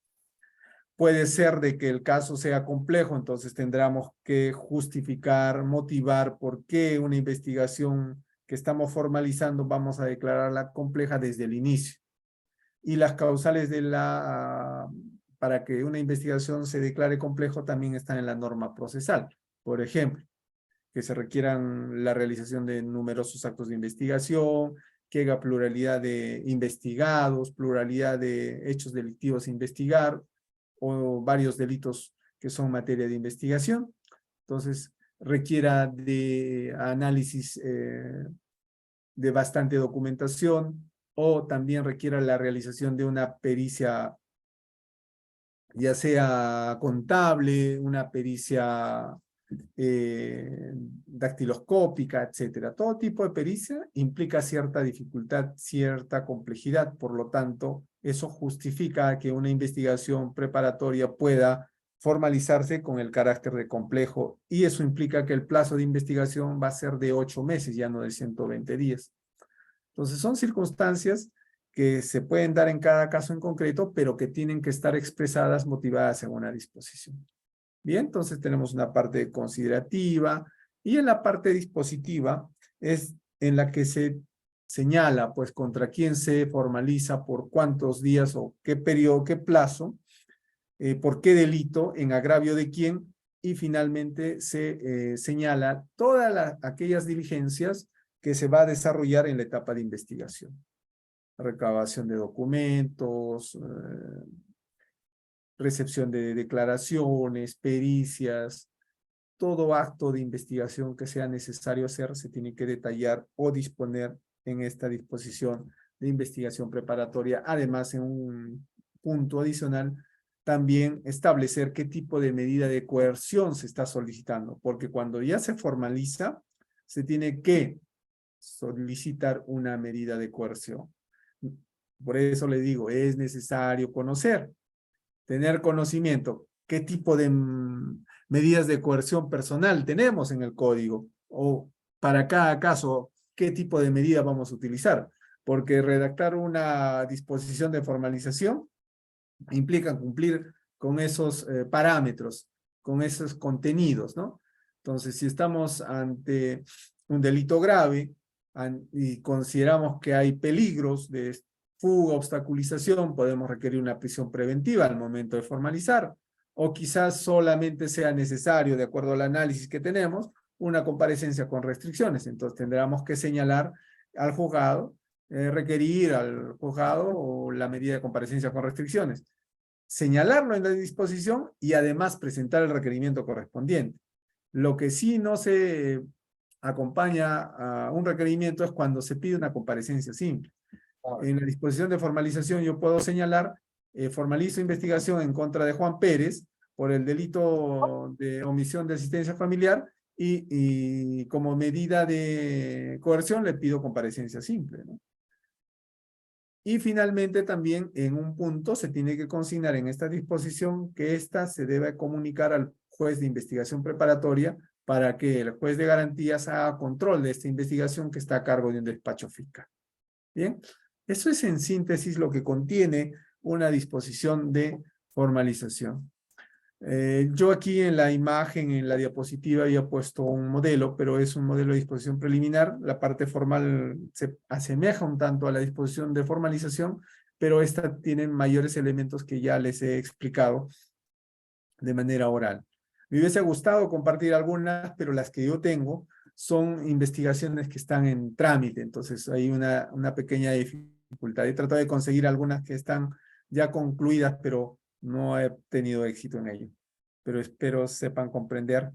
Puede ser de que el caso sea complejo, entonces tendremos que justificar, motivar por qué una investigación que estamos formalizando vamos a declararla compleja desde el inicio. Y las causales para que una investigación se declare complejo también están en la norma procesal. Por ejemplo, que se requieran la realización de numerosos actos de investigación, que haya pluralidad de investigados, pluralidad de hechos delictivos a investigar, o varios delitos que son materia de investigación. Entonces, requiera de análisis de bastante documentación, o también requiera la realización de una pericia, ya sea contable, una pericia dactiloscópica, etcétera. Todo tipo de pericia implica cierta dificultad, cierta complejidad, por lo tanto, eso justifica que una investigación preparatoria pueda formalizarse con el carácter de complejo, y eso implica que el plazo de investigación va a ser de 8 meses, ya no de 120 días. Entonces, son circunstancias que se pueden dar en cada caso en concreto, pero que tienen que estar expresadas, motivadas en una disposición. Bien, entonces tenemos una parte considerativa, y en la parte dispositiva es en la que se señala, pues, contra quién se formaliza, por cuántos días o qué periodo, qué plazo, por qué delito, en agravio de quién, y finalmente se señala todas aquellas diligencias que se va a desarrollar en la etapa de investigación. Recabación de documentos, recepción de declaraciones, pericias, todo acto de investigación que sea necesario hacer se tiene que detallar o disponer en esta disposición de investigación preparatoria. Además, en un punto adicional, también establecer qué tipo de medida de coerción se está solicitando, porque cuando ya se formaliza, se tiene que solicitar una medida de coerción. Por eso le digo, es necesario conocer, tener conocimiento, qué tipo de medidas de coerción personal tenemos en el código, o para cada caso, qué tipo de medida vamos a utilizar, porque redactar una disposición de formalización implica cumplir con esos parámetros, con esos contenidos, ¿no? Entonces, si estamos ante un delito grave y consideramos que hay peligros de fuga, obstaculización, podemos requerir una prisión preventiva al momento de formalizar, o quizás solamente sea necesario, de acuerdo al análisis que tenemos, una comparecencia con restricciones. Entonces tendremos que señalar al juzgado, requerir al juzgado o la medida de comparecencia con restricciones, señalarlo en la disposición y además presentar el requerimiento correspondiente. Lo que sí no se acompaña a un requerimiento es cuando se pide una comparecencia simple. En la disposición de formalización yo puedo señalar, formalizo investigación en contra de Juan Pérez por el delito de omisión de asistencia familiar y como medida de coerción le pido comparecencia simple, ¿no? Y finalmente también en un punto se tiene que consignar en esta disposición que ésta se debe comunicar al juez de investigación preparatoria para que el juez de garantías haga control de esta investigación que está a cargo de un despacho fiscal. Bien, eso es en síntesis lo que contiene una disposición de formalización. Yo aquí en la imagen, en la diapositiva, había puesto un modelo, pero es un modelo de disposición preliminar. La parte formal se asemeja un tanto a la disposición de formalización, pero esta tiene mayores elementos que ya les he explicado de manera oral. Me hubiese gustado compartir algunas, pero las que yo tengo son investigaciones que están en trámite, entonces hay una pequeña dificultad. He tratado de conseguir algunas que están ya concluidas, pero no he tenido éxito en ello. Pero espero sepan comprender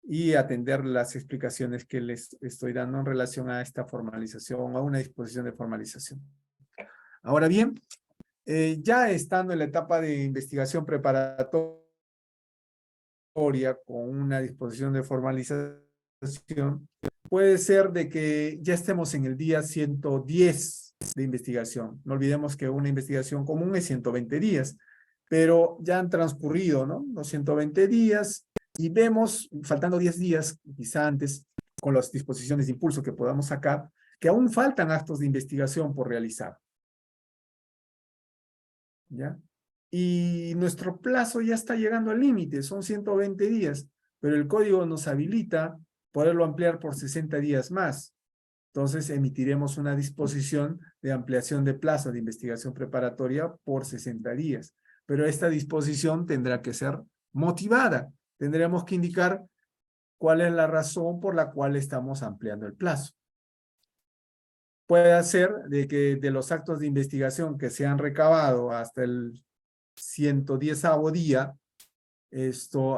y atender las explicaciones que les estoy dando en relación a esta formalización, a una disposición de formalización. Ahora bien, ya estando en la etapa de investigación preparatoria, con una disposición de formalización, puede ser de que ya estemos en el día 110 de investigación. No olvidemos que una investigación común es 120 días, pero ya han transcurrido, ¿no?, los 120 días y vemos, faltando 10 días, quizá antes, con las disposiciones de impulso que podamos sacar, que aún faltan actos de investigación por realizar. ¿Ya? Y nuestro plazo ya está llegando al límite, son 120 días, pero el código nos habilita poderlo ampliar por 60 días más. Entonces emitiremos una disposición de ampliación de plazo de investigación preparatoria por 60 días. Pero esta disposición tendrá que ser motivada. Tendremos que indicar cuál es la razón por la cual estamos ampliando el plazo. Puede ser de que de los actos de investigación que se han recabado hasta el 110º día,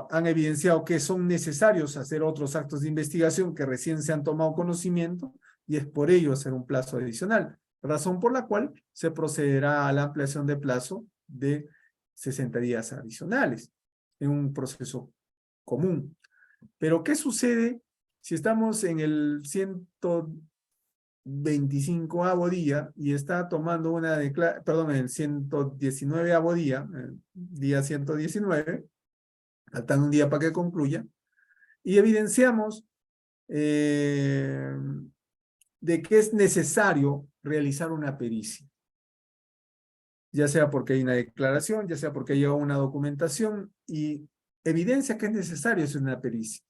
han evidenciado que son necesarios hacer otros actos de investigación que recién se han tomado conocimiento y es por ello hacer un plazo adicional, razón por la cual se procederá a la ampliación de plazo de 60 días adicionales en un proceso común. Pero ¿qué sucede si estamos en el 125º día y está tomando una declaración, perdón, el 119º día, día 119, faltando un día para que concluya, y evidenciamos de que es necesario realizar una pericia, ya sea porque hay una declaración, ya sea porque hay una documentación, y evidencia que es necesario hacer una pericia.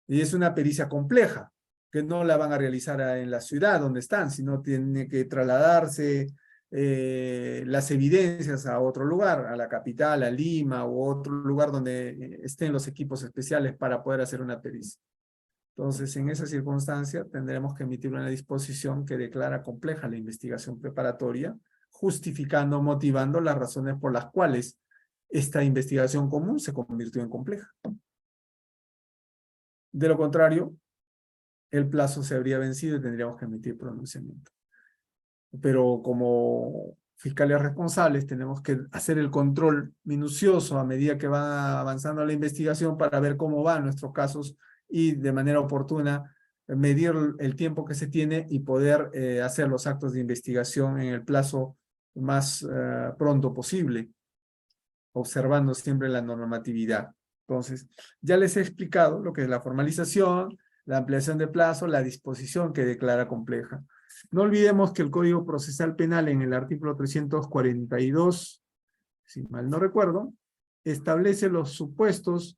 Y es una pericia compleja, que no la van a realizar en la ciudad donde están, sino tiene que trasladarse las evidencias a otro lugar, a la capital, a Lima, u otro lugar donde estén los equipos especiales para poder hacer una pericia. Entonces, en esa circunstancia, tendremos que emitir una disposición que declara compleja la investigación preparatoria, justificando, motivando las razones por las cuales esta investigación común se convirtió en compleja. De lo contrario, el plazo se habría vencido y tendríamos que emitir pronunciamiento. Pero como fiscales responsables tenemos que hacer el control minucioso a medida que va avanzando la investigación para ver cómo van nuestros casos y de manera oportuna medir el tiempo que se tiene y poder hacer los actos de investigación en el plazo más pronto posible, observando siempre la normatividad. Entonces, ya les he explicado lo que es la formalización, la ampliación de plazo, la disposición que declara compleja. No olvidemos que el Código Procesal Penal en el artículo 342, si mal no recuerdo, establece los supuestos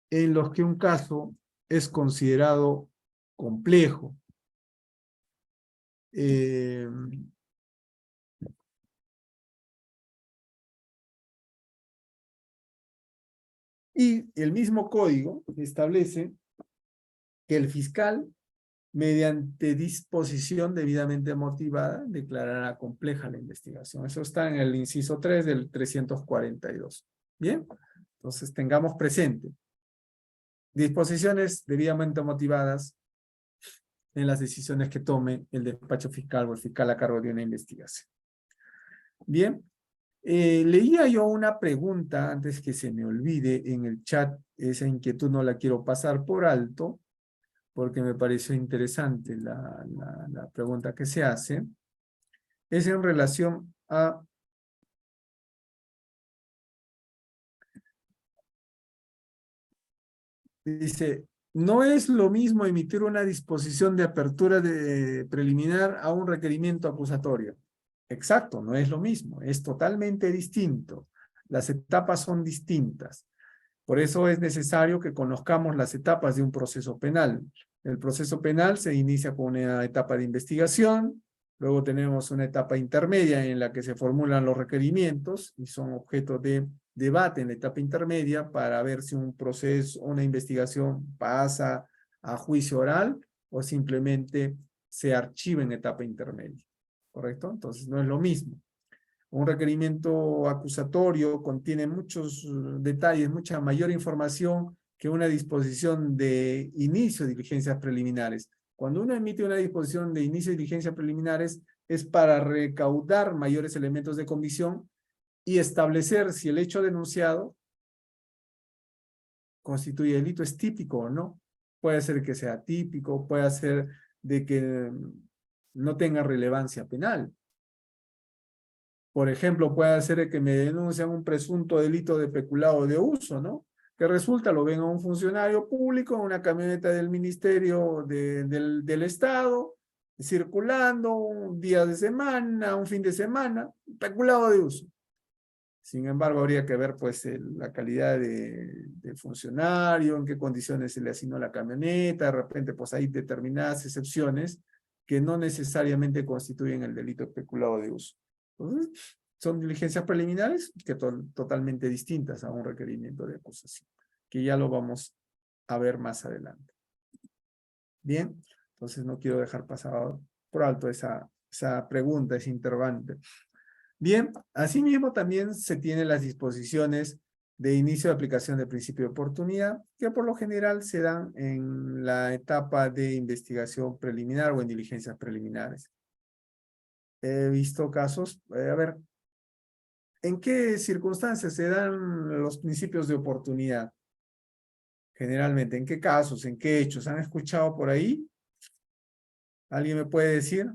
en los que un caso es considerado complejo. Y el mismo código establece que el fiscal, mediante disposición debidamente motivada, declarará compleja la investigación. Eso está en el inciso 3 del 342. ¿Bien? Entonces tengamos presente. Disposiciones debidamente motivadas en las decisiones que tome el despacho fiscal o el fiscal a cargo de una investigación. Bien, leía yo una pregunta antes que se me olvide en el chat. Esa inquietud no la quiero pasar por alto porque me pareció interesante la pregunta que se hace. Es en relación a dice, no es lo mismo emitir una disposición de apertura preliminar a un requerimiento acusatorio. Exacto, no es lo mismo, es totalmente distinto. Las etapas son distintas. Por eso es necesario que conozcamos las etapas de un proceso penal. El proceso penal se inicia con una etapa de investigación, luego tenemos una etapa intermedia en la que se formulan los requerimientos y son objeto de debate en la etapa intermedia para ver si un proceso, una investigación pasa a juicio oral o simplemente se archiva en etapa intermedia. ¿Correcto? Entonces no es lo mismo. Un requerimiento acusatorio contiene muchos detalles, mucha mayor información que una disposición de inicio de diligencias preliminares. Cuando uno emite una disposición de inicio de diligencias preliminares es para recaudar mayores elementos de convicción y establecer si el hecho denunciado constituye delito, es típico o no. Puede ser que sea típico, puede ser de que no tenga relevancia penal. Por ejemplo, puede ser que me denuncian un presunto delito de peculado de uso, ¿no? Que resulta, lo ven a un funcionario público en una camioneta del Ministerio del Estado, circulando un día de semana, un fin de semana, peculado de uso. Sin embargo, habría que ver pues la calidad del funcionario, en qué condiciones se le asignó la camioneta, de repente pues hay determinadas excepciones que no necesariamente constituyen el delito de peculado de uso. Entonces, son diligencias preliminares que son totalmente distintas a un requerimiento de acusación, que ya lo vamos a ver más adelante. Bien, entonces no quiero dejar pasado por alto esa pregunta, ese interrogante. Bien, asimismo también se tienen las disposiciones de inicio de aplicación del principio de oportunidad, que por lo general se dan en la etapa de investigación preliminar o en diligencias preliminares. He visto casos, a ver, ¿en qué circunstancias se dan los principios de oportunidad? Generalmente, ¿en qué casos, en qué hechos? ¿Han escuchado por ahí? ¿Alguien me puede decir?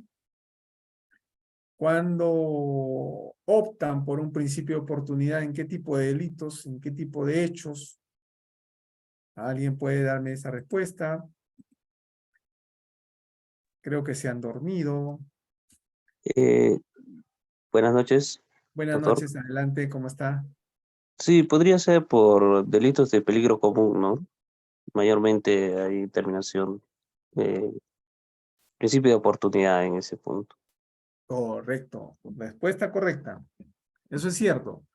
Cuando optan por un principio de oportunidad, ¿en qué tipo de delitos, en qué tipo de hechos? ¿Alguien puede darme esa respuesta? Creo que se han dormido. Eh, Buenas noches, Buenas doctor. noches, adelante, ¿cómo está? Sí, podría ser por delitos de peligro común, ¿no? Mayormente hay terminación, eh, principio de oportunidad en ese punto. Correcto, respuesta correcta. Eso es cierto.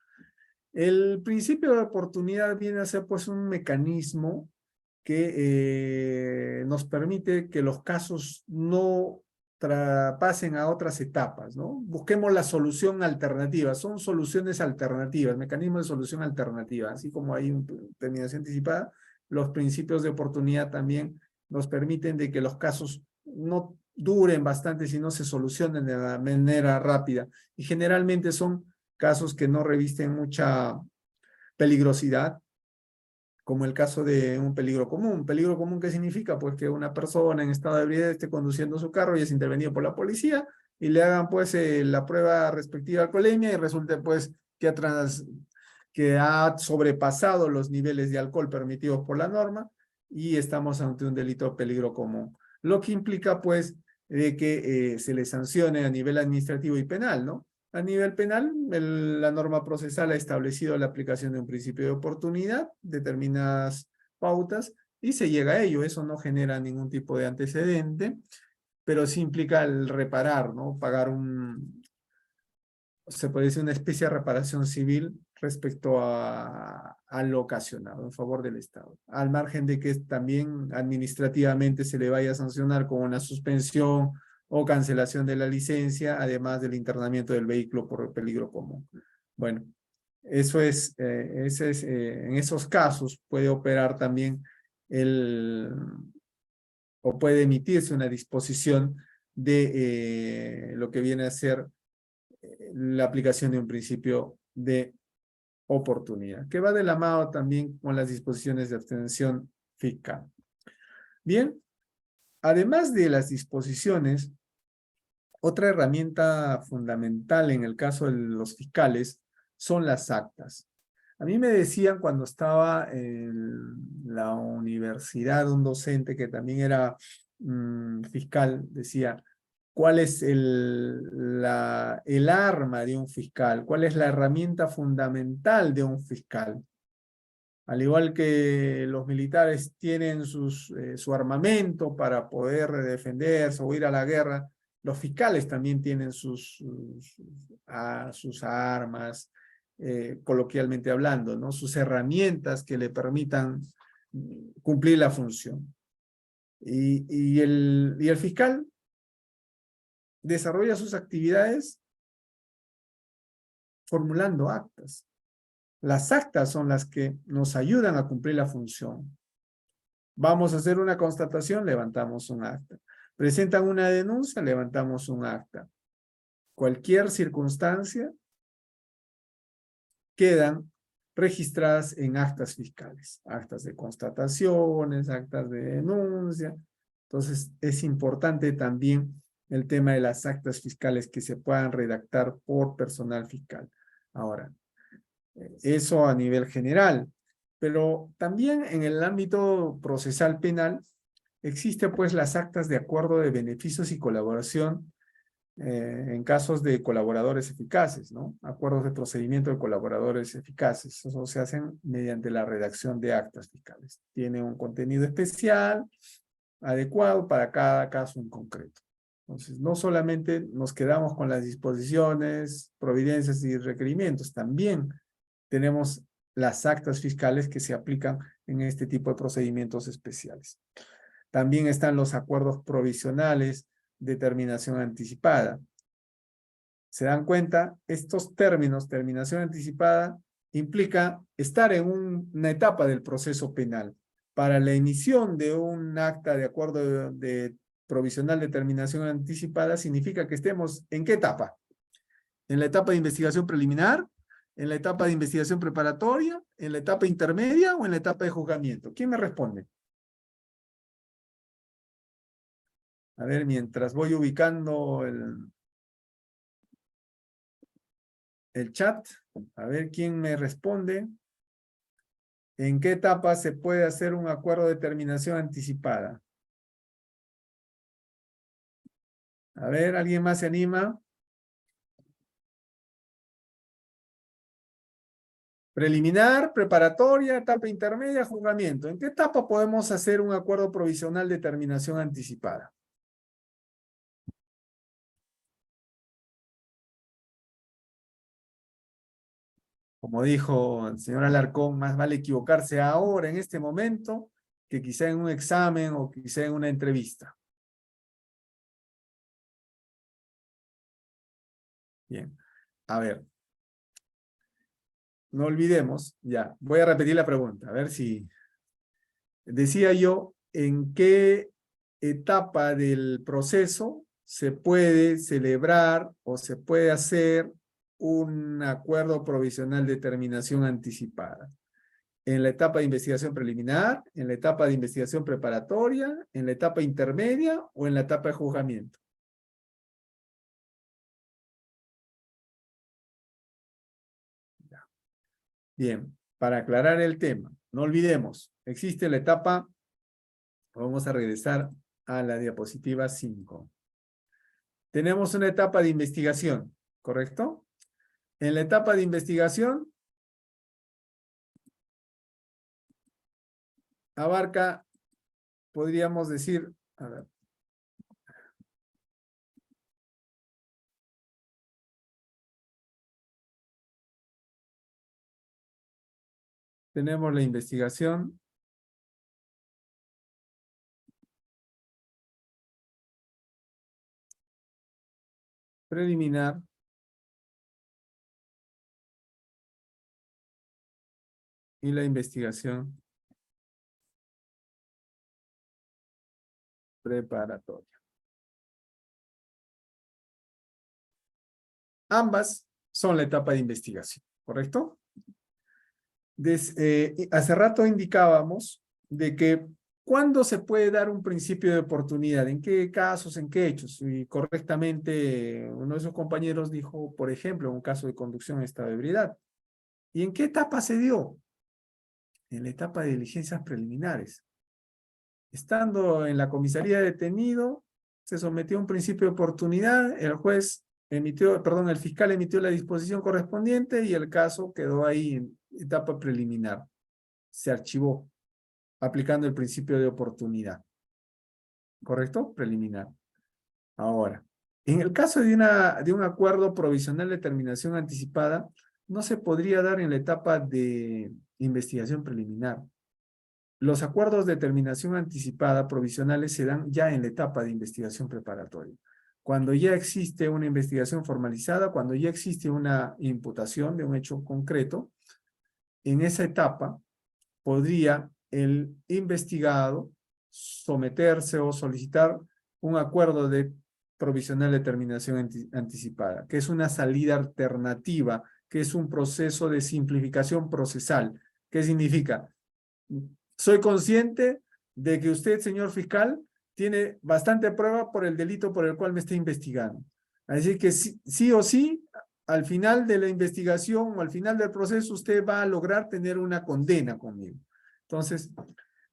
El principio de oportunidad viene a ser pues un mecanismo que nos permite que los casos no pasen a otras etapas, ¿no? Busquemos la solución alternativa, son soluciones alternativas, mecanismos de solución alternativa, así como hay una terminación anticipada, los principios de oportunidad también nos permiten de que los casos no duren bastante, sino se solucionen de manera rápida, y generalmente son casos que no revisten mucha peligrosidad, como el caso de un peligro común. ¿Peligro común qué significa? Pues que una persona en estado de ebriedad esté conduciendo su carro y es intervenido por la policía y le hagan pues la prueba respectiva a alcoholemia y resulte pues que ha sobrepasado los niveles de alcohol permitidos por la norma y estamos ante un delito de peligro común. Lo que implica pues de que se le sancione a nivel administrativo y penal, ¿no? A nivel penal, la norma procesal ha establecido la aplicación de un principio de oportunidad, determinadas pautas, y se llega a ello. Eso no genera ningún tipo de antecedente, pero sí implica el reparar, ¿no? Pagar se puede decir una especie de reparación civil respecto a lo ocasionado en favor del Estado, al margen de que también administrativamente se le vaya a sancionar con una suspensión o cancelación de la licencia, además del internamiento del vehículo por peligro común. Bueno, en esos casos puede operar también o puede emitirse una disposición de lo que viene a ser la aplicación de un principio de oportunidad, que va de la mano también con las disposiciones de abstención fiscal. Bien, además de las disposiciones, otra herramienta fundamental en el caso de los fiscales son las actas. A mí me decían cuando estaba en la universidad, un docente que también era fiscal, decía, ¿cuál es el arma de un fiscal? ¿Cuál es la herramienta fundamental de un fiscal? Al igual que los militares tienen su armamento para poder defenderse o ir a la guerra, los fiscales también tienen sus armas, coloquialmente hablando, ¿no? Sus herramientas que le permitan cumplir la función. Y el fiscal desarrolla sus actividades formulando actas. Las actas son las que nos ayudan a cumplir la función. Vamos a hacer una constatación, levantamos un acta. Presentan una denuncia, levantamos un acta. Cualquier circunstancia quedan registradas en actas fiscales, actas de constataciones, actas de denuncia. Entonces, es importante también el tema de las actas fiscales que se puedan redactar por personal fiscal. Ahora, eso a nivel general, pero también en el ámbito procesal penal existe pues las actas de acuerdo de beneficios y colaboración en casos de colaboradores eficaces, ¿no? Acuerdos de procedimiento de colaboradores eficaces. Eso se hacen mediante la redacción de actas fiscales. Tiene un contenido especial, adecuado para cada caso en concreto. Entonces, no solamente nos quedamos con las disposiciones, providencias y requerimientos, también tenemos las actas fiscales que se aplican en este tipo de procedimientos especiales. También están los acuerdos provisionales de terminación anticipada. ¿Se dan cuenta? Estos términos, terminación anticipada, implica estar en una etapa del proceso penal. Para la emisión de un acta de acuerdo de provisional de terminación anticipada significa que estemos ¿en qué etapa? ¿En la etapa de investigación preliminar? ¿En la etapa de investigación preparatoria? ¿En la etapa intermedia o en la etapa de juzgamiento? ¿Quién me responde? A ver, mientras voy ubicando el chat, a ver quién me responde. ¿En qué etapa se puede hacer un acuerdo de terminación anticipada? A ver, ¿alguien más se anima? Preliminar, preparatoria, etapa intermedia, juzgamiento. ¿En qué etapa podemos hacer un acuerdo provisional de terminación anticipada? Como dijo el señor Alarcón, más vale equivocarse ahora, en este momento, que quizá en un examen o quizá en una entrevista. Bien, a ver. No olvidemos, ya, voy a repetir la pregunta, a ver si... Decía yo, ¿en qué etapa del proceso se puede celebrar o se puede hacer un acuerdo provisional de terminación anticipada? ¿En la etapa de investigación preliminar, en la etapa de investigación preparatoria, en la etapa intermedia o en la etapa de juzgamiento? Bien, para aclarar el tema, no olvidemos, existe la etapa, vamos a regresar a la diapositiva 5. Tenemos una etapa de investigación, ¿correcto? En la etapa de investigación abarca, podríamos decir, a ver, tenemos la investigación preliminar y la investigación preparatoria. Ambas son la etapa de investigación, ¿correcto? Hace rato indicábamos de que ¿cuándo se puede dar un principio de oportunidad? ¿En qué casos, en qué hechos? Y correctamente uno de sus compañeros dijo, por ejemplo, en un caso de conducción en estado de ebriedad. ¿Y en qué etapa se dio? En la etapa de diligencias preliminares. Estando en la comisaría de detenido, se sometió a un principio de oportunidad, el fiscal emitió la disposición correspondiente y el caso quedó ahí en etapa preliminar. Se archivó, aplicando el principio de oportunidad. ¿Correcto? Preliminar. Ahora, en el caso de un acuerdo provisional de terminación anticipada, no se podría dar en la etapa de investigación preliminar. Los acuerdos de terminación anticipada provisionales se dan ya en la etapa de investigación preparatoria. Cuando ya existe una investigación formalizada, cuando ya existe una imputación de un hecho concreto, en esa etapa podría el investigado someterse o solicitar un acuerdo de provisional de terminación anticipada, que es una salida alternativa, que es un proceso de simplificación procesal. ¿Qué significa? Soy consciente de que usted, señor fiscal, tiene bastante prueba por el delito por el cual me está investigando. Así que sí o sí, al final de la investigación o al final del proceso, usted va a lograr tener una condena conmigo. Entonces,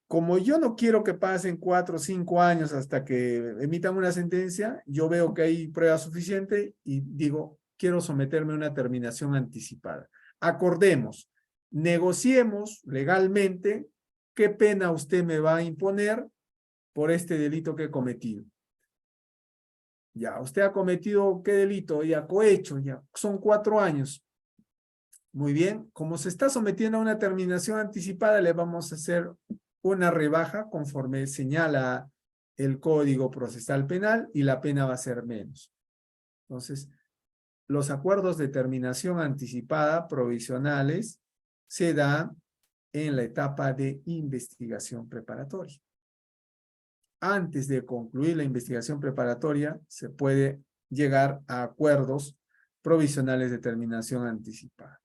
como yo no quiero que pasen 4 o 5 años hasta que emitan una sentencia, yo veo que hay prueba suficiente y digo, quiero someterme a una terminación anticipada. Acordemos, negociemos legalmente qué pena usted me va a imponer por este delito que he cometido. Ya, usted ha cometido ¿qué delito? Ya, cohecho, ya, son 4 años. Muy bien, como se está sometiendo a una terminación anticipada, le vamos a hacer una rebaja conforme señala el Código Procesal Penal y la pena va a ser menos. Entonces, los acuerdos de terminación anticipada provisionales se dan en la etapa de investigación preparatoria. Antes de concluir la investigación preparatoria, se puede llegar a acuerdos provisionales de terminación anticipada.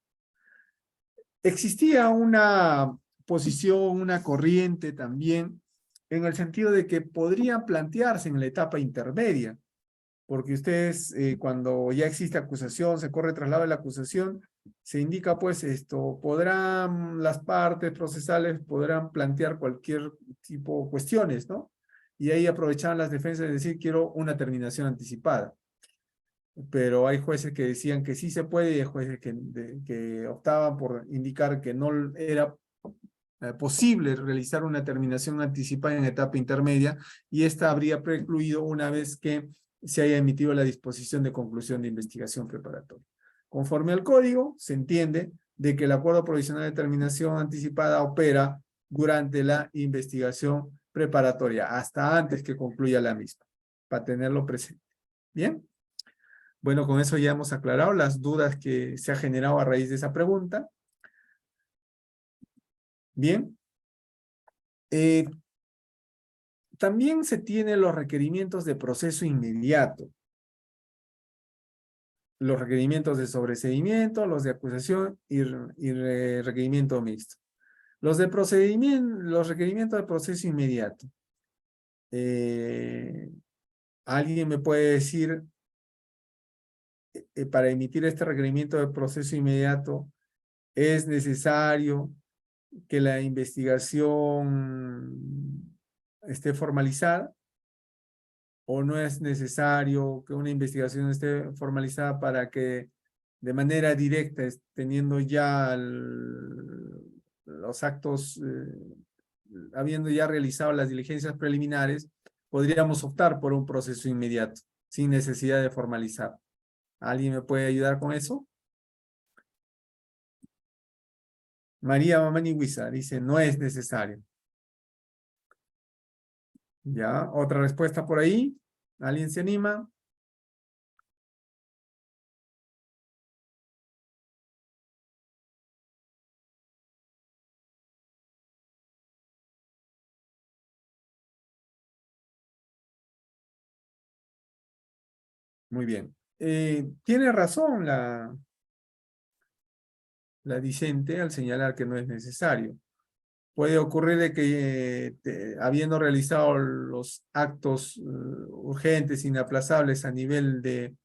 Existía una posición, una corriente también, en el sentido de que podrían plantearse en la etapa intermedia, porque ustedes, cuando ya existe acusación, se corre traslado de la acusación, se indica pues esto, las partes procesales podrán plantear cualquier tipo de cuestiones, ¿no? Y ahí aprovechaban las defensas de decir, quiero una terminación anticipada. Pero hay jueces que decían que sí se puede y hay jueces que optaban por indicar que no era posible realizar una terminación anticipada en etapa intermedia y esta habría precluido una vez que se haya emitido la disposición de conclusión de investigación preparatoria. Conforme al código, se entiende de que el acuerdo provisional de terminación anticipada opera durante la investigación preparatoria, hasta antes que concluya la misma, para tenerlo presente. ¿Bien? Bueno, con eso ya hemos aclarado las dudas que se ha generado a raíz de esa pregunta. Bien. También se tienen los requerimientos de proceso inmediato. Los requerimientos de sobreseimiento, los de acusación y requerimiento mixto. Los requerimientos de proceso inmediato. ¿Alguien me puede decir, para emitir este requerimiento de proceso inmediato, es necesario que la investigación esté formalizada? ¿O no es necesario que una investigación esté formalizada para que de manera directa, teniendo ya los actos, habiendo ya realizado las diligencias preliminares, podríamos optar por un proceso inmediato, sin necesidad de formalizar? ¿Alguien me puede ayudar con eso? María Mamani Huiza dice, no es necesario. Ya, otra respuesta por ahí. ¿Alguien se anima? Muy bien. Tiene razón la discente al señalar que no es necesario. Puede ocurrir de que habiendo realizado los actos urgentes, inaplazables a nivel de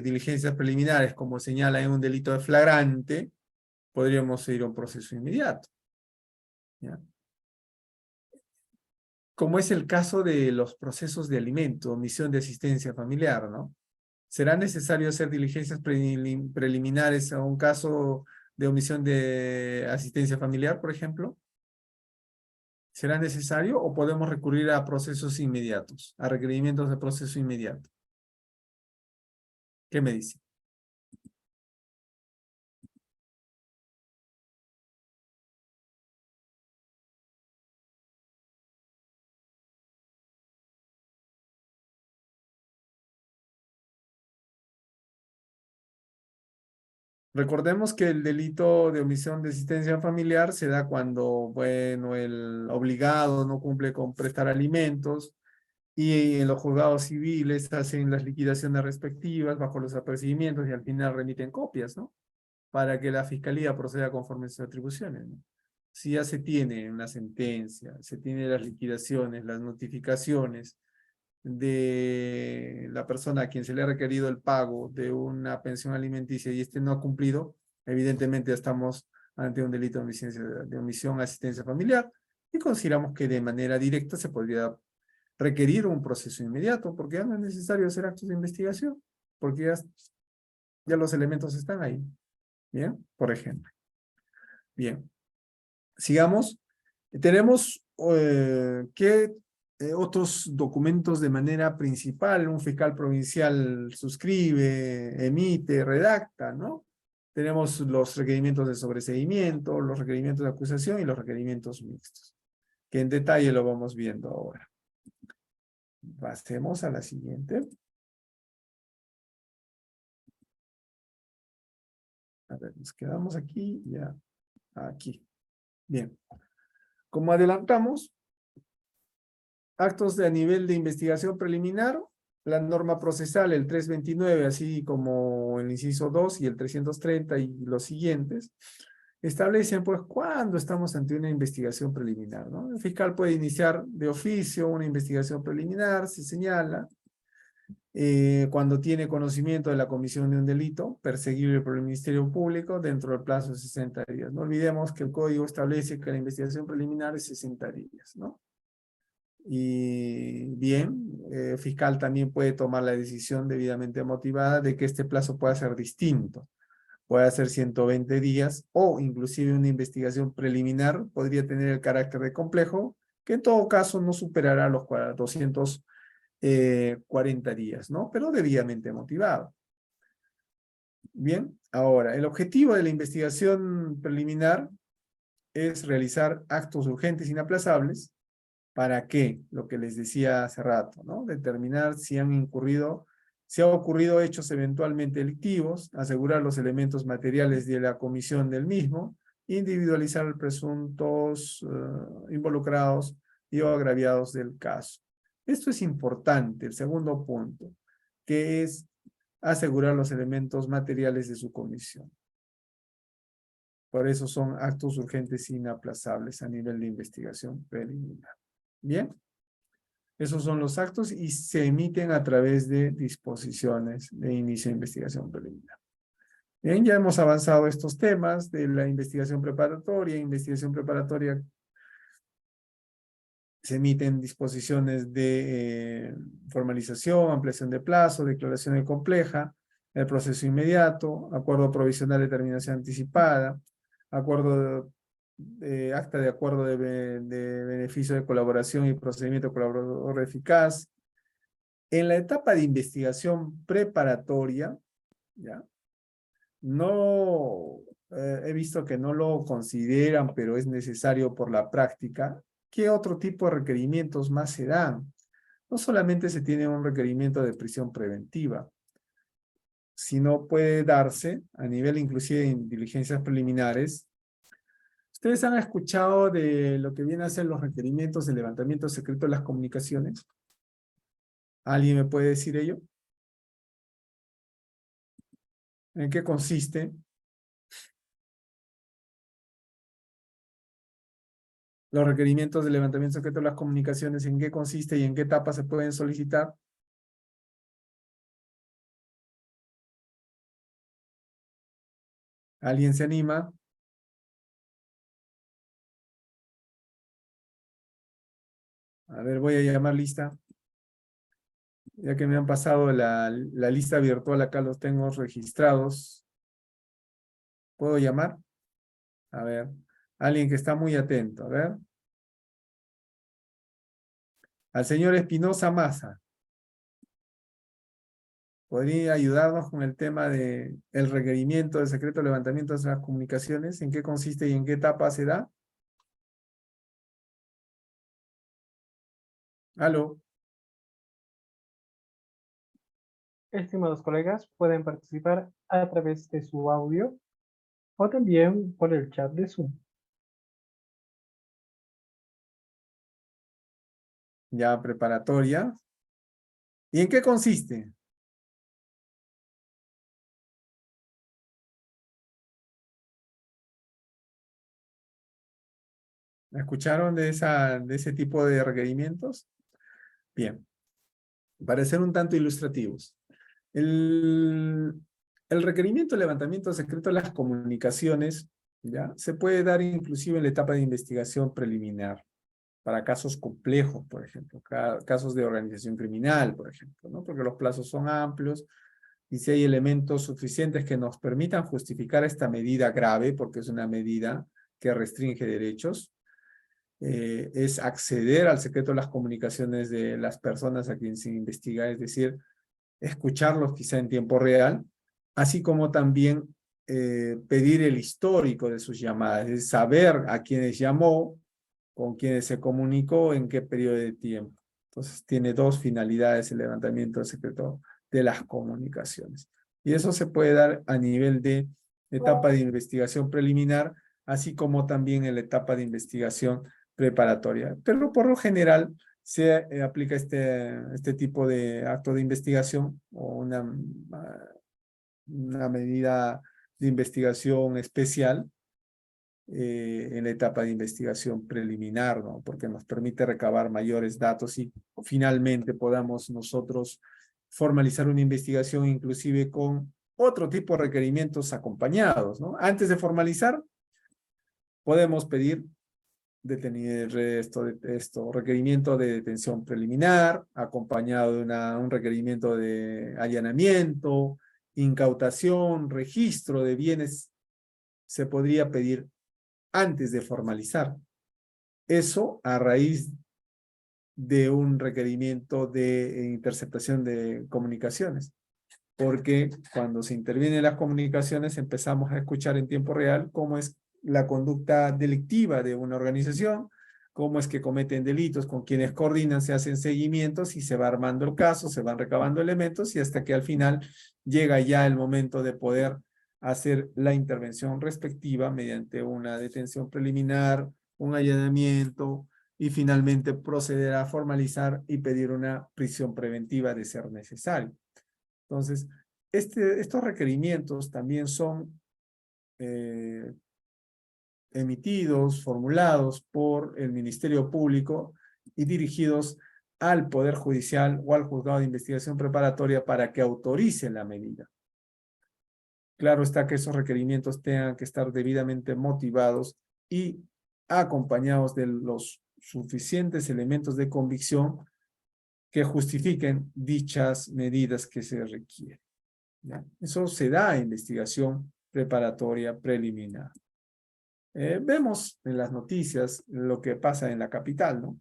diligencias preliminares, como señala en un delito de flagrante, podríamos ir a un proceso inmediato. ¿Ya? Como es el caso de los procesos de alimento, omisión de asistencia familiar, ¿no? ¿Será necesario hacer diligencias preliminares a un caso de omisión de asistencia familiar, por ejemplo? ¿Será necesario o podemos recurrir a procesos inmediatos, a requerimientos de proceso inmediato? ¿Qué me dice? Recordemos que el delito de omisión de asistencia familiar se da cuando, bueno, el obligado no cumple con prestar alimentos y en los juzgados civiles hacen las liquidaciones respectivas bajo los apercibimientos y al final remiten copias, ¿no? Para que la fiscalía proceda conforme a sus atribuciones, ¿no? Si ya se tiene una sentencia, se tiene las liquidaciones, las notificaciones de la persona a quien se le ha requerido el pago de una pensión alimenticia y este no ha cumplido, evidentemente estamos ante un delito de omisión a asistencia familiar y consideramos que de manera directa se podría requerir un proceso inmediato porque ya no es necesario hacer actos de investigación porque ya los elementos están ahí. Bien, por ejemplo. Bien, sigamos. Tenemos que otros documentos de manera principal, un fiscal provincial suscribe, emite, redacta, ¿no? Tenemos los requerimientos de sobreseimiento, los requerimientos de acusación y los requerimientos mixtos, que en detalle lo vamos viendo ahora. Pasemos a la siguiente. A ver, nos quedamos aquí, ya, aquí. Bien. Como adelantamos, actos de a nivel de investigación preliminar, la norma procesal, el 329, así como el inciso 2 y el 330 y los siguientes, establecen pues cuándo estamos ante una investigación preliminar, ¿no? El fiscal puede iniciar de oficio una investigación preliminar, se señala, cuando tiene conocimiento de la comisión de un delito, perseguible por el Ministerio Público dentro del plazo de 60 días. No olvidemos que el código establece que la investigación preliminar es 60 días, ¿no? Y bien, el fiscal también puede tomar la decisión debidamente motivada de que este plazo pueda ser distinto. Puede ser 120 días o inclusive una investigación preliminar podría tener el carácter de complejo, que en todo caso no superará los 240 días, ¿no? Pero debidamente motivado. Bien, ahora, el objetivo de la investigación preliminar es realizar actos urgentes inaplazables. ¿Para qué? Lo que les decía hace rato, ¿no? Determinar si han ocurrido hechos eventualmente delictivos, asegurar los elementos materiales de la comisión del mismo, individualizar los presuntos involucrados y o agraviados del caso. Esto es importante, el segundo punto, que es asegurar los elementos materiales de su comisión. Por eso son actos urgentes inaplazables a nivel de investigación preliminar. Bien, esos son los actos y se emiten a través de disposiciones de inicio de investigación preliminar. Bien, ya hemos avanzado estos temas de la investigación preparatoria. Investigación preparatoria se emiten disposiciones de formalización, ampliación de plazo, declaración de compleja, el proceso inmediato, acuerdo provisional de terminación anticipada, acuerdo acta de acuerdo de beneficio de colaboración y procedimiento colaborador eficaz. En la etapa de investigación preparatoria, ¿ya? No he visto que no lo consideran, pero es necesario por la práctica. ¿Qué otro tipo de requerimientos más se dan? No solamente se tiene un requerimiento de prisión preventiva, sino puede darse a nivel inclusive de diligencias preliminares. ¿Ustedes han escuchado de lo que viene a ser los requerimientos de levantamiento secreto de las comunicaciones? ¿Alguien me puede decir ello? ¿En qué consiste? Los requerimientos de levantamiento secreto de las comunicaciones, ¿en qué consiste y en qué etapa se pueden solicitar? ¿Alguien se anima? A ver, voy a llamar lista. Ya que me han pasado la lista virtual, acá los tengo registrados. ¿Puedo llamar? A ver, alguien que está muy atento, a ver. Al señor Espinosa Maza. ¿Podría ayudarnos con el tema de el requerimiento de secreto de levantamiento de las comunicaciones? ¿En qué consiste y en qué etapa se da? ¿Aló? Estimados colegas, pueden participar a través de su audio o también por el chat de Zoom. Ya preparatoria. ¿Y en qué consiste? ¿Escucharon de ese tipo de requerimientos? Bien, para ser un tanto ilustrativos. El, el requerimiento de levantamiento secreto de las comunicaciones, ¿ya? Se puede dar inclusive en la etapa de investigación preliminar, para casos complejos, por ejemplo, casos de organización criminal, por ejemplo, ¿no? Porque los plazos son amplios y si hay elementos suficientes que nos permitan justificar esta medida grave, porque es una medida que restringe derechos, es acceder al secreto de las comunicaciones de las personas a quienes se investiga, es decir, escucharlos quizá en tiempo real, así como también pedir el histórico de sus llamadas, es saber a quienes llamó, con quienes se comunicó, en qué periodo de tiempo. Entonces tiene dos finalidades el levantamiento del secreto de las comunicaciones. Y eso se puede dar a nivel de etapa de investigación preliminar, así como también en la etapa de investigación preparatoria. Pero por lo general se aplica este tipo de acto de investigación o una medida de investigación especial en la etapa de investigación preliminar, ¿no? Porque nos permite recabar mayores datos y finalmente podamos nosotros formalizar una investigación inclusive con otro tipo de requerimientos acompañados, ¿no? Antes de formalizar, podemos pedir requerimiento de detención preliminar, acompañado de un requerimiento de allanamiento, incautación, registro de bienes, se podría pedir antes de formalizar. Eso a raíz de un requerimiento de interceptación de comunicaciones. Porque cuando se intervienen las comunicaciones empezamos a escuchar en tiempo real cómo es la conducta delictiva de una organización, cómo es que cometen delitos, con quienes coordinan, se hacen seguimientos y se va armando el caso, se van recabando elementos y hasta que al final llega ya el momento de poder hacer la intervención respectiva mediante una detención preliminar, un allanamiento y finalmente proceder a formalizar y pedir una prisión preventiva de ser necesario. Entonces, estos requerimientos también son emitidos, formulados por el Ministerio Público y dirigidos al Poder Judicial o al Juzgado de Investigación Preparatoria para que autorice la medida. Claro está que esos requerimientos tengan que estar debidamente motivados y acompañados de los suficientes elementos de convicción que justifiquen dichas medidas que se requieren. ¿Ya? Eso se da en investigación preparatoria preliminar. Vemos en las noticias lo que pasa en la capital, ¿no?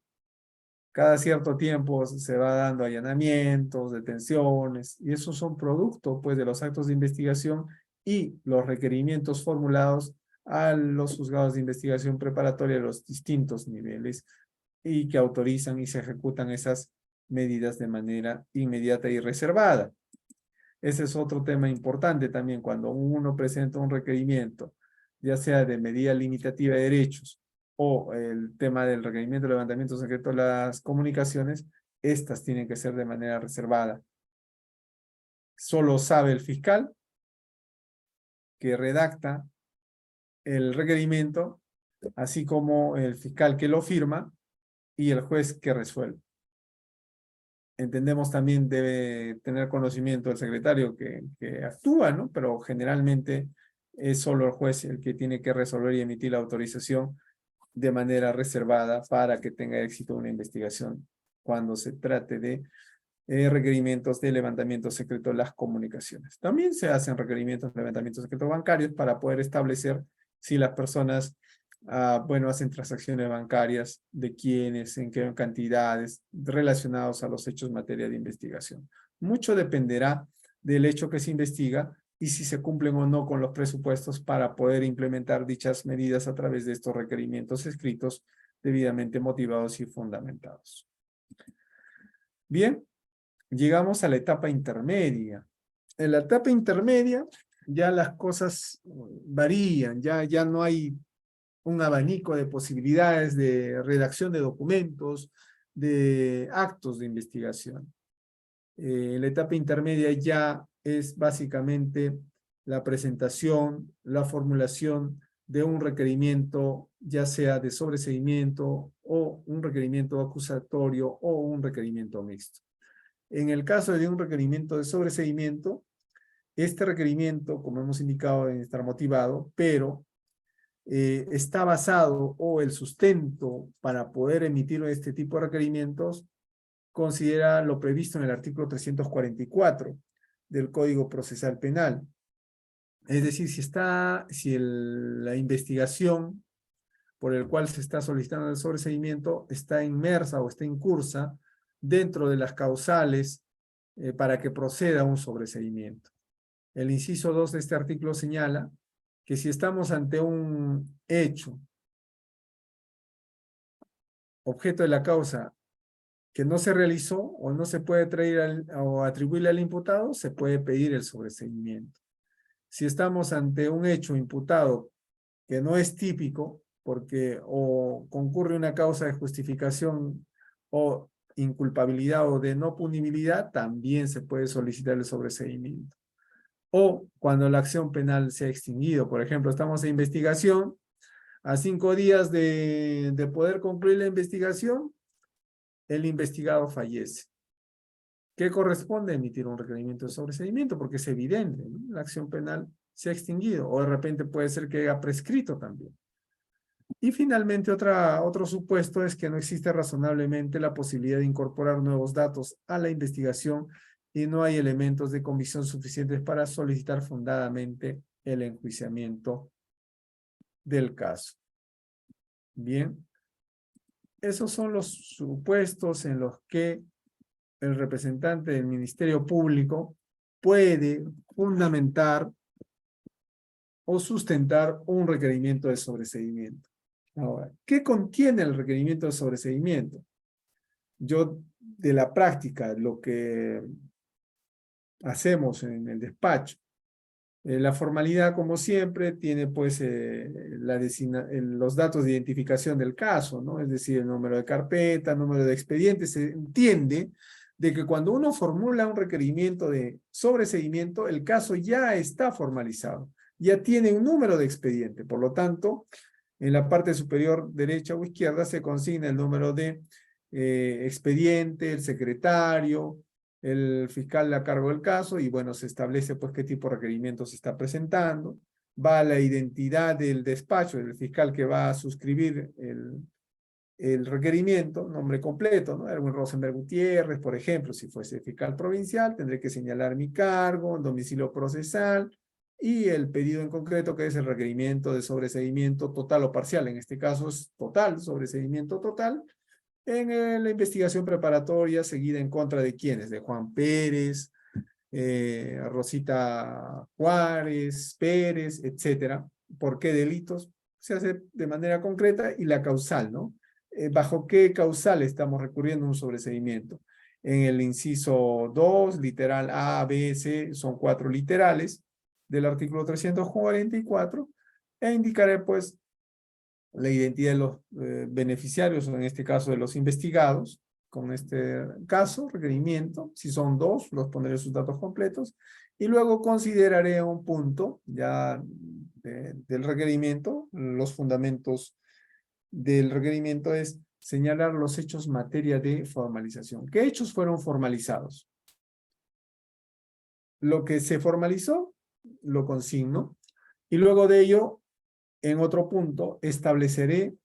Cada cierto tiempo se va dando allanamientos, detenciones, y esos son producto, pues, de los actos de investigación y los requerimientos formulados a los juzgados de investigación preparatoria de los distintos niveles y que autorizan y se ejecutan esas medidas de manera inmediata y reservada. Ese es otro tema importante también cuando uno presenta un requerimiento, ya sea de medida limitativa de derechos o el tema del requerimiento de levantamiento secreto de las comunicaciones, estas tienen que ser de manera reservada. Solo sabe el fiscal que redacta el requerimiento, así como el fiscal que lo firma y el juez que resuelve. Entendemos también debe tener conocimiento el secretario que actúa, ¿no? Pero generalmente es solo el juez el que tiene que resolver y emitir la autorización de manera reservada para que tenga éxito una investigación cuando se trate de requerimientos de levantamiento secreto de las comunicaciones. También se hacen requerimientos de levantamiento secreto bancarios para poder establecer si las personas hacen transacciones bancarias, de quiénes, en qué cantidades, relacionados a los hechos en materia de investigación. Mucho dependerá del hecho que se investiga y si se cumplen o no con los presupuestos para poder implementar dichas medidas a través de estos requerimientos escritos debidamente motivados y fundamentados. Bien, llegamos a la etapa intermedia. En la etapa intermedia ya las cosas varían, ya no hay un abanico de posibilidades de redacción de documentos, de actos de investigación. La etapa intermedia ya es básicamente la presentación, la formulación de un requerimiento, ya sea de sobreseimiento o un requerimiento acusatorio o un requerimiento mixto. En el caso de un requerimiento de sobreseimiento, este requerimiento, como hemos indicado, debe estar motivado, pero está basado o el sustento para poder emitir este tipo de requerimientos considera lo previsto en el artículo 344 del Código Procesal Penal. Es decir, la investigación por el cual se está solicitando el sobreseimiento está inmersa o está incursa dentro de las causales para que proceda un sobreseimiento. El inciso 2 de este artículo señala que si estamos ante un hecho, objeto de la causa, que no se realizó o no se puede traer o atribuirle al imputado, se puede pedir el sobreseimiento. Si estamos ante un hecho imputado que no es típico, porque o concurre una causa de justificación o inculpabilidad o de no punibilidad, también se puede solicitar el sobreseimiento. O cuando la acción penal se ha extinguido. Por ejemplo, estamos en investigación, a 5 días de poder concluir la investigación, el investigado fallece. ¿Qué corresponde? Emitir un requerimiento de sobreseimiento, porque es evidente, ¿no? La acción penal se ha extinguido, o de repente puede ser que haya prescrito también. Y finalmente otro supuesto es que no existe razonablemente la posibilidad de incorporar nuevos datos a la investigación y no hay elementos de convicción suficientes para solicitar fundadamente el enjuiciamiento del caso. Bien, esos son los supuestos en los que el representante del Ministerio Público puede fundamentar o sustentar un requerimiento de sobreseimiento. Ahora, ¿qué contiene el requerimiento de sobreseimiento? Yo, de la práctica, lo que hacemos en el despacho, la formalidad, como siempre, tiene pues los datos de identificación del caso, ¿no? Es decir, el número de carpeta, número de expediente. Se entiende de que cuando uno formula un requerimiento de sobreseimiento, el caso ya está formalizado, ya tiene un número de expediente. Por lo tanto, en la parte superior derecha o izquierda se consigna el número de expediente, el secretario, el fiscal a cargo del caso, y bueno, se establece pues qué tipo de requerimiento se está presentando, va la identidad del despacho, del fiscal que va a suscribir el requerimiento, nombre completo, ¿no? Erwin Rosenberg Gutiérrez, por ejemplo, si fuese fiscal provincial, tendré que señalar mi cargo, domicilio procesal, y el pedido en concreto, que es el requerimiento de sobreseimiento total o parcial. En este caso es total, sobreseimiento total, en la investigación preparatoria seguida en contra de quiénes, de Juan Pérez, Rosita Juárez, Pérez, etcétera. ¿Por qué delitos? Se hace de manera concreta y la causal, ¿no? ¿Bajo qué causal estamos recurriendo a un sobreseimiento? En el inciso 2, literal A, B, C, son 4 literales del artículo 344, e indicaré pues la identidad de los beneficiarios, o en este caso de los investigados, con este caso, requerimiento. Si son 2, los pondré sus datos completos, y luego consideraré un punto ya del requerimiento. Los fundamentos del requerimiento es señalar los hechos materia de formalización. ¿Qué hechos fueron formalizados? Lo que se formalizó, lo consigno, y luego de ello, en otro punto, estableceré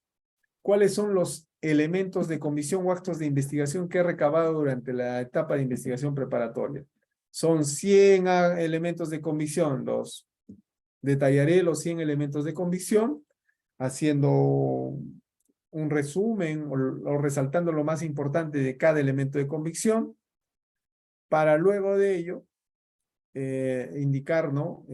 cuáles son los elementos de comisión o actos de investigación que he recabado durante la etapa de investigación preparatoria. Son 100 elementos de convicción, detallaré los 100 elementos de convicción, haciendo un resumen o resaltando lo más importante de cada elemento de convicción, para luego de ello indicar, ¿no?